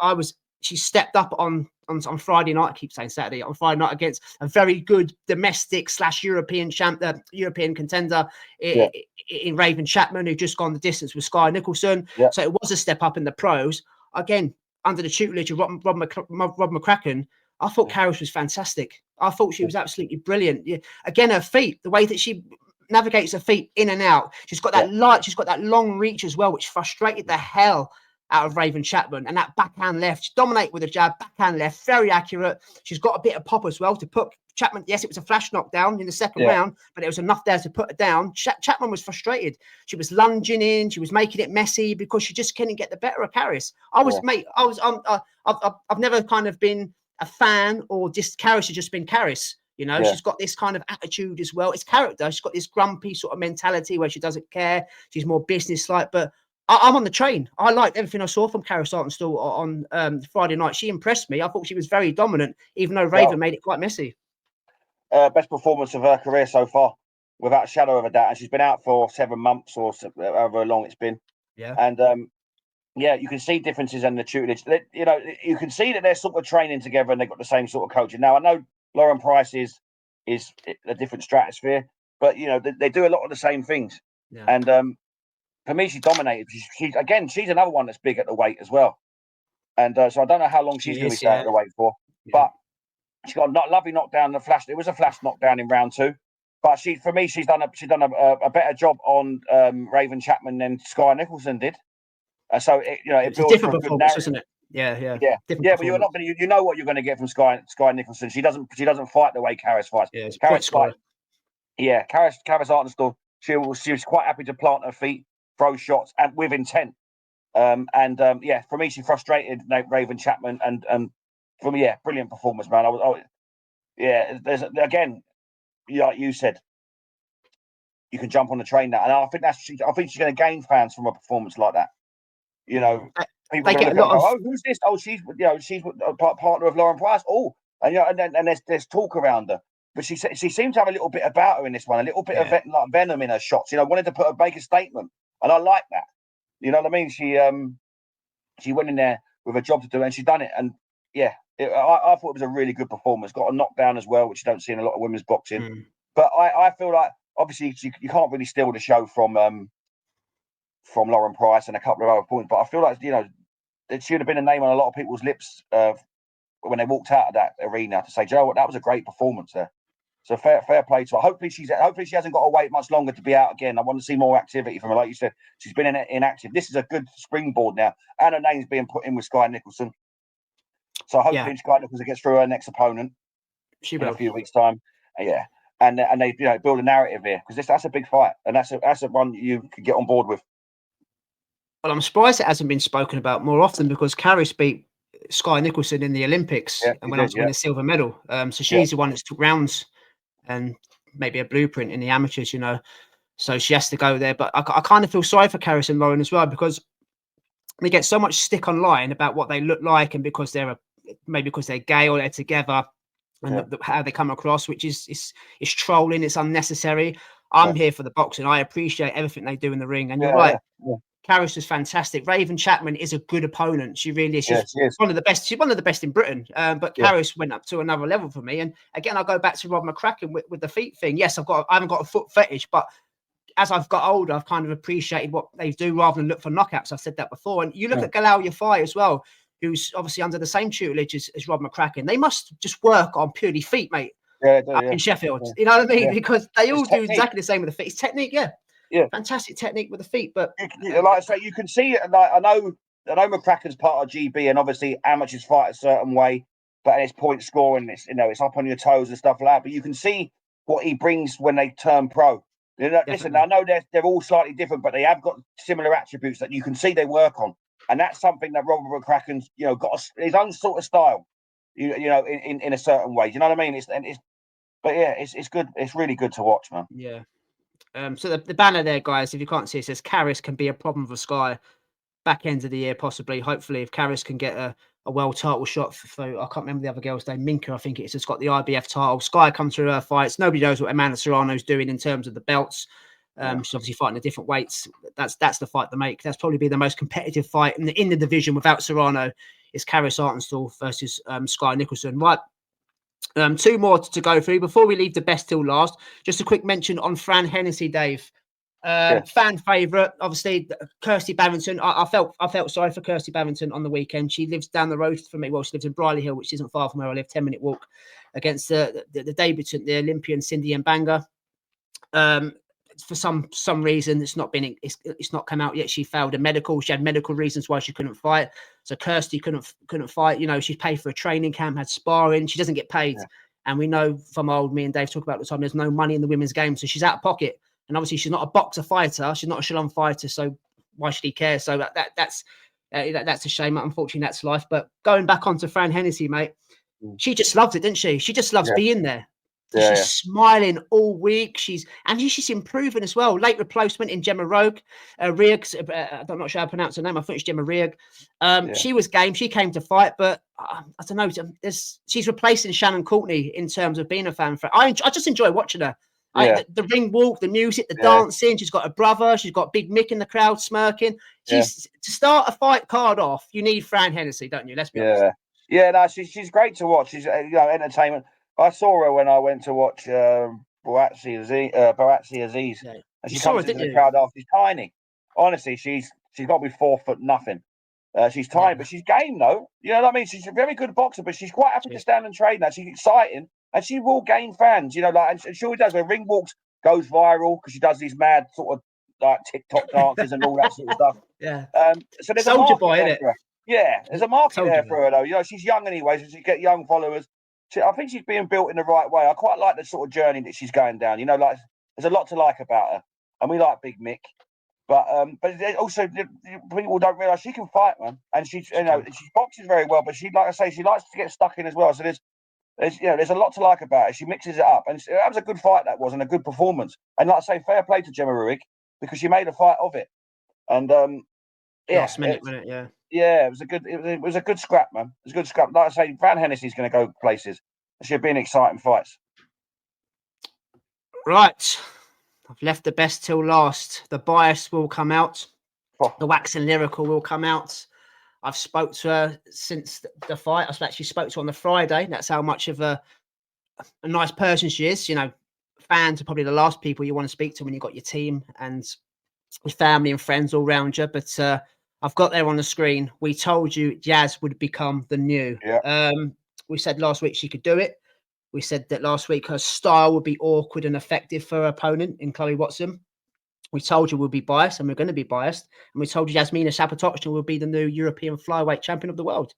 she stepped up on Friday night. I keep saying Saturday, on Friday night against a very good domestic / European European contender in Raven Chapman, who just gone the distance with Sky Nicholson. Yeah. So it was a step up in the pros. Again, under the tutelage of Rob McCracken, I thought Karis was fantastic. I thought she was absolutely brilliant. Yeah. Again, her feet, the way that she navigates her feet in and out. She's got that she's got that long reach as well, which frustrated the hell out of Raven Chapman, and that backhand left. She dominated with a jab, backhand left, very accurate. She's got a bit of pop as well to put Chapman. Yes, it was a flash knockdown in the second round, but there was enough there to put her down. Chapman was frustrated. She was lunging in. She was making it messy because she just couldn't get the better of Karis. I've never kind of been a fan, or just Karis has just been Karis. You know, she's got this kind of attitude as well. It's character. She's got this grumpy sort of mentality where she doesn't care. She's more business-like, but I'm on the train. I liked everything I saw from Karis Artenstall on Friday night. She impressed me. I thought she was very dominant, even though Raven made it quite messy. Best performance of her career so far, without a shadow of a doubt. And she's been out for 7 months or however long it's been. Yeah. And you can see differences in the tutelage. You know, you can see that they're sort of training together and they've got the same sort of coaching. Now, I know Lauren Price is a different stratosphere, but you know they do a lot of the same things. Yeah. And for me, she dominated. She's another one that's big at the weight as well. And so I don't know how long she's going to be staying at the weight for. Yeah. But she got a lovely knockdown. It was a flash knockdown in round 2. But for me, she's done a better job on Raven Chapman than Sky Nicholson did. So it builds different for a good performance, narrative. isn't it? Yeah. But you're not going to. You know what you're going to get from Sky Nicholson. She doesn't fight the way Karis fights. Yeah, Karis Artenstall. She was quite happy to plant her feet, throw shots, and with intent. For me, she frustrated Raven Chapman, and for me, brilliant performance, man. There's again, like you said, you can jump on the train now, and I think she's going to gain fans from a performance like that. You know, people get a lot of. Oh, who's this? Oh, she's a partner of Lauren Price. Oh, and there's talk around her. But she seemed to have a little bit about her in this one, a little bit of venom in her shots. You know, wanted to make a statement, and I like that. You know what I mean? She went in there with a job to do, and she done it. And I thought it was a really good performance. Got a knockdown as well, which you don't see in a lot of women's boxing. But I feel like obviously you can't really steal the show from Lauren Price and a couple of other points. But I feel like it should have been a name on a lot of people's lips when they walked out of that arena to say, "Joe, what, that was a great performance there." So fair play to her. Hopefully she hasn't got to wait much longer to be out again. I want to see more activity from her. Like you said, she's been inactive. This is a good springboard now, and her name's being put in with Sky Nicholson. So hopefully Sky Nicholson gets through her next opponent in a few weeks' time. And they build a narrative here, because that's a big fight, and that's a one you could get on board with. Well, I'm surprised it hasn't been spoken about more often, because Karis beat Sky Nicholson in the Olympics and went on to win a silver medal. So she's the one that's took rounds and maybe a blueprint in the amateurs, you know. So she has to go there. But I kind of feel sorry for Karis and Lauren as well, because they get so much stick online about what they look like, and because they're gay or they're together, and how they come across, which is trolling. It's unnecessary. I'm here for the boxing. I appreciate everything they do in the ring. And you're right. Karis is fantastic. Raven Chapman is a good opponent. She really is. She's one of the best. She's one of the best in Britain. But Karis went up to another level for me. And again, I go back to Rob McCracken with the feet thing. Yes, I haven't got a foot fetish, but as I've got older, I've kind of appreciated what they do rather than look for knockouts. I've said that before. And you look at Galal Yafai as well, who's obviously under the same tutelage as Rob McCracken. They must just work on purely feet, mate. In Sheffield. You know what I mean? Because they all do exactly the same with the feet. It's technique, fantastic technique with the feet. But like I say, you can see it. Like, I know McCracken's part of GB, and obviously amateurs fight a certain way, but it's point scoring. It's up on your toes and stuff like that. But you can see what he brings when they turn pro. Listen, I know they're all slightly different, but they have got similar attributes that you can see they work on, and that's something that Robert McCracken's got his own sort of style. In a certain way. Do you know what I mean? But yeah, it's good. It's really good to watch, man. Yeah. So the banner there, guys, if you can't see, it says Karis can be a problem for Sky back end of the year, possibly. Hopefully, if Karis can get a world title shot for I can't remember the other girl's name, Minka, I think it is. It's got the IBF title. Sky comes through her fights. Nobody knows what Amanda Serrano's doing in terms of the belts. She's obviously fighting at different weights. That's the fight to make. That's probably be the most competitive fight in the division without Serrano. Is Karis Artenstall versus Sky Nicholson. Right. 2 more to go through before we leave the best till last. Just a quick mention on Fran Hennessy, Dave. Fan favourite, obviously, Kirsty Barrington. I felt sorry for Kirsty Barrington on the weekend. She lives down the road from me. Well, she lives in Briley Hill, which isn't far from where I live. 10-minute walk against the debutant, the Olympian Cindy Mbanga. For some reason, it's not come out yet. She failed a medical. She had medical reasons why she couldn't fight. So Kirsty couldn't fight. You know, she's paid for a training camp, had sparring. She doesn't get paid, and we know from me and Dave talk about the time. There's no money in the women's game, so she's out of pocket. And obviously, she's not a boxer fighter. She's not a Shalom fighter. So why should he care? So that's a shame. Unfortunately, that's life. But going back onto Fran Hennessy, mate, she just loves it, didn't she? She just loves being there. She's smiling all week. She's improving as well. Late replacement in Gemma Rogue, Rieg. I'm not sure how to pronounce her name. I think it's Gemma Rieg. She was game. She came to fight, but I don't know. She's replacing Shannon Courtney in terms of being a fan. I just enjoy watching her. The ring walk, the music, the dancing. She's got a brother. She's got Big Mick in the crowd smirking. To start a fight card off, you need Fran Hennessy, don't you? Let's be honest. Yeah, no, she's great to watch. She's entertainment. I saw her when I went to watch Boatsi Aziz. And she comes into the crowd after. She's tiny. Honestly, she's got to be 4 foot nothing. She's tiny, but she's game though. You know what I mean? She's a very good boxer, but she's quite happy to stand and trade now. She's exciting, and she will gain fans. You know, and she always does. When ring walks goes viral because she does these mad sort of like TikTok dances and all that sort of stuff. So there's Soldier boy, isn't it? Yeah, there's a market there for her though. You know, she's young anyway, so she get young followers. I think she's being built in the right way. I quite like the sort of journey that she's going down. You know, like there's a lot to like about her, and we like Big Mick. But also people don't realise she can fight, man. And she boxes very well. But she likes to get stuck in as well. So there's a lot to like about her. She mixes it up, and that was a good fight. That was, and a good performance. And like I say, fair play to Gemma Ruick because she made a fight of it. And last minute, wasn't it? Yeah, it was a good scrap, man. It was a good scrap. Like I say, Van Hennessy's going to go places. It should be an exciting fights. Right. I've left the best till last. The bias will come out. The wax and lyrical will come out. I've spoke to her since the fight. I've actually spoke to her on the Friday. That's how much of a nice person she is. You know, fans are probably the last people you want to speak to when you've got your team and your family and friends all around you. But I've got there on the screen. We told you Jazz would become the new. We said last week she could do it. We said that last week her style would be awkward and effective for her opponent in Chloe Watson. We told you we'll be biased, and we're going to be biased. And we told you Jasmina Zapotoczna will be the new European flyweight champion of the world.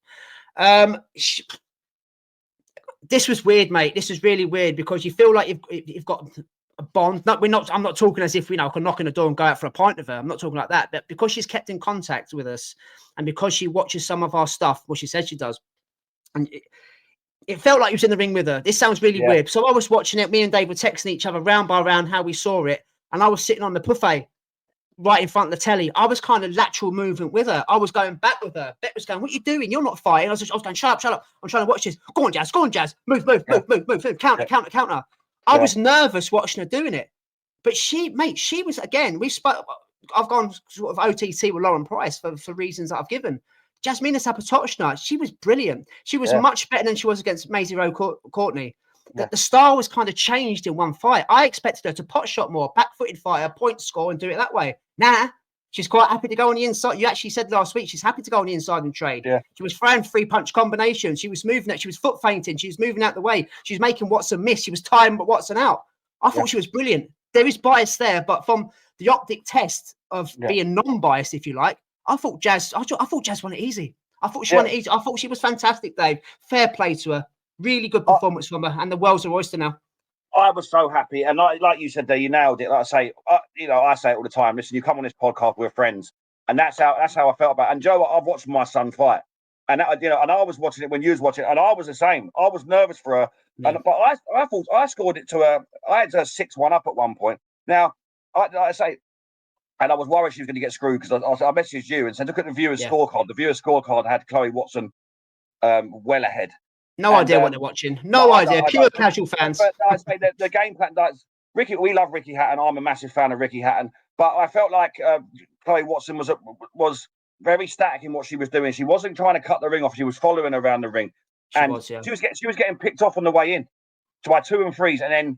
This was weird, mate. This is really weird because you feel like you've got a bond. I'm not talking as if I can knock on the door and go out for a pint with her. I'm not talking like that. But because she's kept in contact with us, and because she watches some of our stuff, what she says she does, and it felt like he was in the ring with her. This sounds really weird. So I was watching it. Me and Dave were texting each other round by round how we saw it. And I was sitting on the buffet right in front of the telly. I was kind of lateral movement with her. I was going back with her. Bet was going, what are you doing? You're not fighting. I was going, shut up. I'm trying to watch this. Go on, Jazz. Move. Counter. I was nervous watching her doing it. But she was, again, I've gone sort of OTT with Lauren Price for reasons that I've given. Jasmina Zapotoczna, she was brilliant. She was much better than she was against Maisie Rowe Courtney. The style was kind of changed in one fight. I expected her to pot shot more, back-footed fighter, point score, and do it that way. Nah, she's quite happy to go on the inside. You actually said last week she's happy to go on the inside and trade. She was throwing 3-punch combinations. She was moving it. She was foot feinting. She was moving out the way. She was making Watson miss. She was tying Watson out. I thought she was brilliant. There is bias there, but from the optic test of being non-biased, if you like, I thought Jazz won it easy. I thought she won it easy. I thought she was fantastic, Dave. Fair play to her. Really good performance from her, and the world's her oyster now. I was so happy, and like you said there, you nailed it. Like I say, I say it all the time. Listen, you come on this podcast, we're friends, and that's how I felt about it. And Joe, I've watched my son fight, And that, you know, and I was watching it when you was watching it, and I was the same. I was nervous for her, but I thought I scored it to her. I had her 6-1 up at one point. Now, I say, and I was worried she was going to get screwed because I messaged you and said, look at the viewers' scorecard. The viewers' scorecard had Chloe Watson well ahead. No idea what they're watching. No idea. Pure casual fans. But I say that the game plan. Ricky, we love Ricky Hatton. I'm a massive fan of Ricky Hatton. But I felt like Chloe Watson was very static in what she was doing. She wasn't trying to cut the ring off. She was following around the ring, she was getting picked off on the way in by 2 and 3s, and then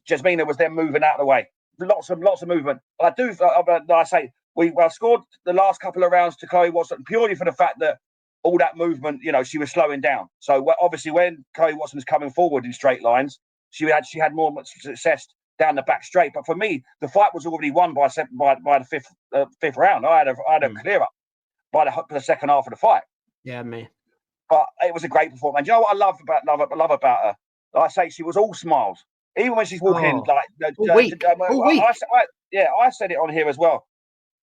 Jasmina was then moving out of the way. Lots of movement. I say we scored the last couple of rounds to Chloe Watson purely for the fact that all that movement, you know, she was slowing down. So obviously, when Chloe Watson was coming forward in straight lines, she had more success down the back straight. But for me, the fight was already won by the fifth round. I had a clear up by the second half of the fight. Yeah, me. But it was a great performance. And you know what I love about her? Like I say, she was all smiles, even when she's walking all week. I said it on here as well.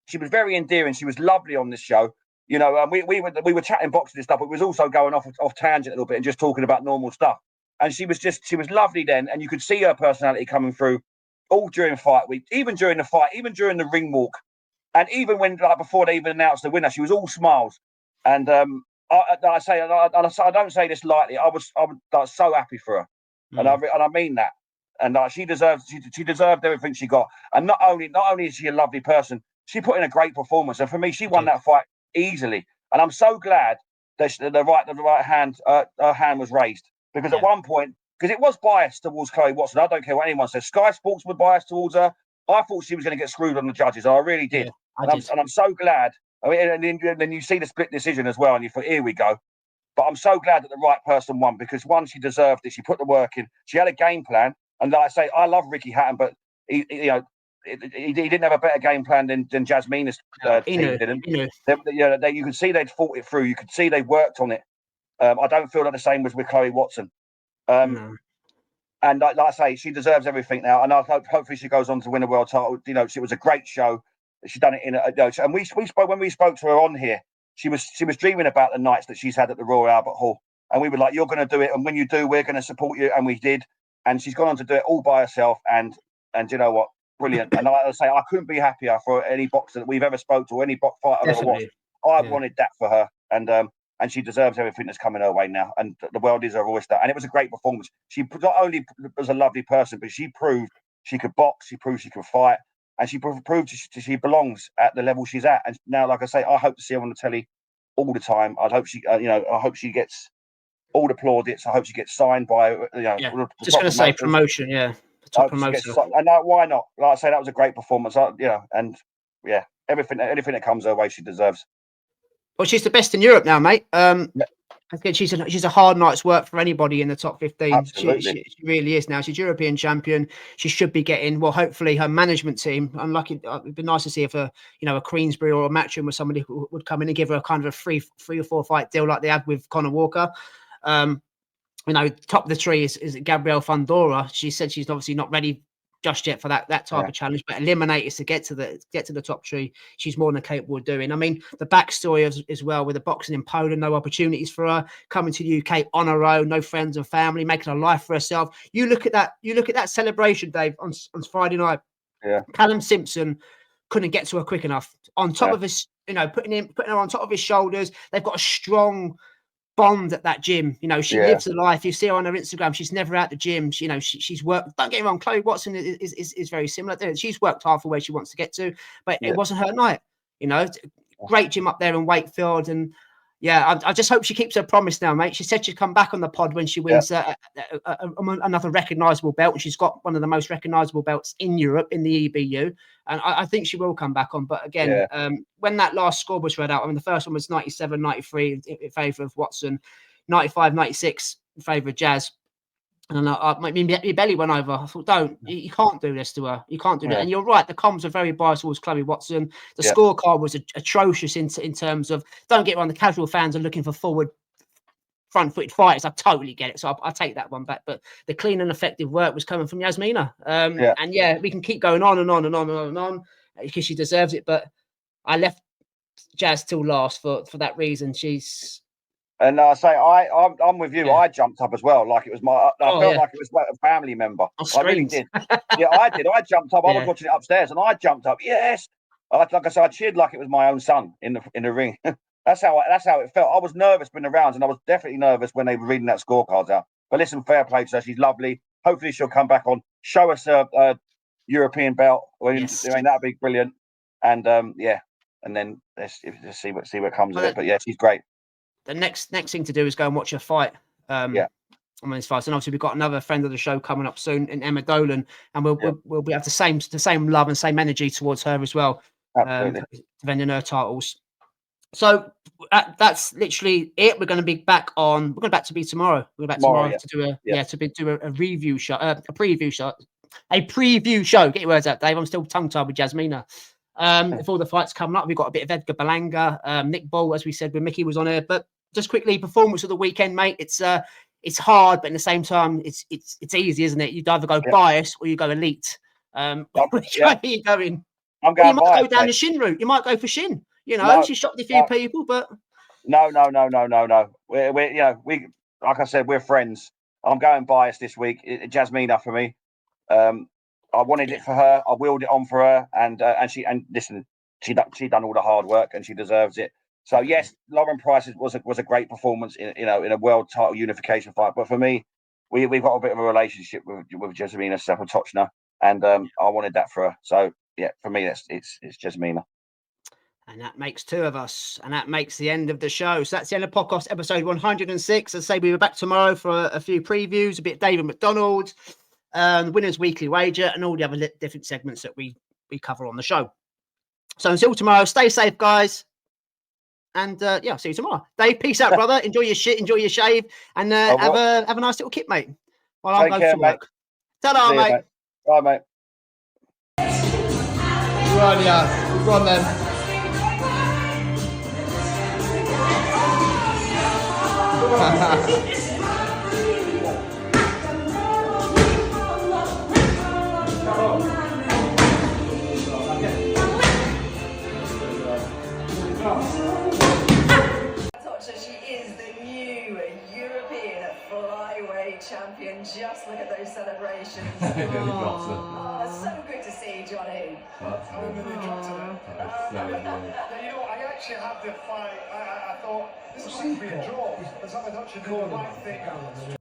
She was very endearing. She was lovely on this show. You know, we were chatting boxing and stuff, but we was also going off tangent a little bit and just talking about normal stuff. And she was lovely then, and you could see her personality coming through all during fight week, even during the fight, even during the ring walk, and even when before they even announced the winner, she was all smiles. And I don't say this lightly. I was so happy for her, and I mean that. And she deserved everything she got. And not only is she a lovely person, she put in a great performance. And for me, she won that fight easily. And I'm so glad that the right hand, her hand was raised, because at one point, because it was biased towards Chloe Watson. I don't care what anyone says. Sky Sports were biased towards her. I thought she was going to get screwed on the judges. I really did. Yeah, and I'm so glad. I mean, and then you see the split decision as well, and you thought, here we go. But I'm so glad that the right person won, because one, she deserved it. She put the work in. She had a game plan. And like I say, I love Ricky Hatton, but he didn't have a better game plan than Jasmina's team didn't. You could see they'd fought it through. You could see they worked on it. I don't feel like the same was with Chloe Watson. And like I say, she deserves everything now. And I hope hopefully she goes on to win a world title. You know, it was a great show. She done it in and we spoke when we spoke to her on here. She was dreaming about the nights that she's had at the Royal Albert Hall, and we were like, "You're going to do it, and when you do, we're going to support you." And we did, and she's gone on to do it all by herself. And you know what? Brilliant. And I say I couldn't be happier for any boxer that we've ever spoke to, or any fighter I've ever watched. I wanted that for her, and she deserves everything that's coming her way now. And the world is her oyster. And it was a great performance. She not only was a lovely person, but she proved she could box. She proved she could fight. And she proved she belongs at the level she's at. And now, like I say, I hope to see her on the telly all the time. I hope she gets all the plaudits. I hope she gets signed by, just going to say promotion, top promoter. And why not? Like I say, that was a great performance. Everything that comes her way, she deserves. Well, she's the best in Europe now, mate. I think she's a hard night's work for anybody in the top 15. She really is now. She's European champion. She should be getting, well, hopefully her management team. Unlucky, it'd be nice to see if a Queensbury or a Matchroom with somebody who would come in and give her a kind of a three or four fight deal like they had with Conor Walker. Top of the tree is Gabrielle Fundora. She said she's obviously not ready just yet for that type of challenge, but eliminators to get to the top tree, she's more than capable of doing. I mean, the backstory as well with the boxing in Poland, no opportunities for her, coming to the UK on her own, no friends and family, making a life for herself. You look at that celebration, Dave, on Friday night. Yeah, Callum Simpson couldn't get to her quick enough. On top of his, putting her on top of his shoulders. They've got a strong bond at that gym. She lives the life. You see her on her Instagram, she's never out the gym. She's worked. Don't get me wrong, Chloe Watson is very similar. She's worked hard for where she wants to get to, but it wasn't her night. Great gym up there in Wakefield, and I just hope she keeps her promise now, mate. She said she'd come back on the pod when she wins another recognisable belt, and she's got one of the most recognisable belts in Europe in the EBU, and I think she will come back on. But again, when that last score was read out, I mean, the first one was 97-93 in favour of Watson, 95-96 in favour of Jazz. And my belly went over. I thought, you can't do this to her. You can't do that. And you're right, the comms are very biased towards Chloe Watson. The scorecard was atrocious in terms of, don't get me wrong, the casual fans are looking for forward, front-footed fighters. I totally get it. So I'll take that one back. But the clean and effective work was coming from Jasmina. And we can keep going on and on and on and on and on because she deserves it. But I left Jazz till last for that reason. She's And I say, I'm with you. Yeah. I jumped up as well, like it was I felt like it was a family member. I really did. Yeah, I did. I jumped up. I was watching it upstairs, and I jumped up. Yes, like I said, I cheered like it was my own son in the ring. That's how it felt. I was nervous in the rounds, and I was definitely nervous when they were reading that scorecards out. But listen, fair play to her. She's lovely. Hopefully, she'll come back on, show us a European belt. I mean, that'd be brilliant. And and then let's see what comes of it. But yeah, she's great. The next thing to do is go and watch her fight. On these fights, and obviously we've got another friend of the show coming up soon, in Emma Dolan, and we'll be have the same love and same energy towards her as well. Absolutely. Defending her titles. So that's literally it. We're going to be back on. We're going back to be tomorrow. We're back tomorrow to do a review show, a preview show. Get your words out, Dave. I'm still tongue tied with Jasmina. If all the fights coming up, we've got a bit of Edgar Berlanga, Nick Ball, as we said when Mickey was on here. But just quickly, performance of the weekend, mate. It's hard, but at the same time, it's easy, isn't it? You'd either go bias or you go elite. Which way are you going? I'm going. You might go down the Shin route. You might go for Shin. You know, she shocked a few people, but no. We like I said, we're friends. I'm going bias this week. Jasmina for me. I wanted it for her. I willed it on for her, and listen, she done all the hard work, and she deserves it. So yes, Lauren Price was a great performance in a world title unification fight. But for me, we've got a bit of a relationship with Jasmina Zapotoczna, and I wanted that for her. So yeah, for me, it's Jasmina. And that makes two of us, and that makes the end of the show. So that's the end of podcast episode 106. As I say, we were back tomorrow for a few previews, a bit of David McDonald, Winners Weekly Wager, and all the other different segments that we cover on the show. So until tomorrow, stay safe, guys. And I'll see you tomorrow. Dave, peace out, brother. Enjoy your shit, enjoy your shave, and have a nice little kip, mate. While I go to work. Ta-da, mate. Bye, mate. Go on then. She is the new European flyweight champion. Just look at those celebrations. Oh, so good to see, Johnny. I actually had the fight. I thought this is going to be a draw. But Zapotoczna did the right thing.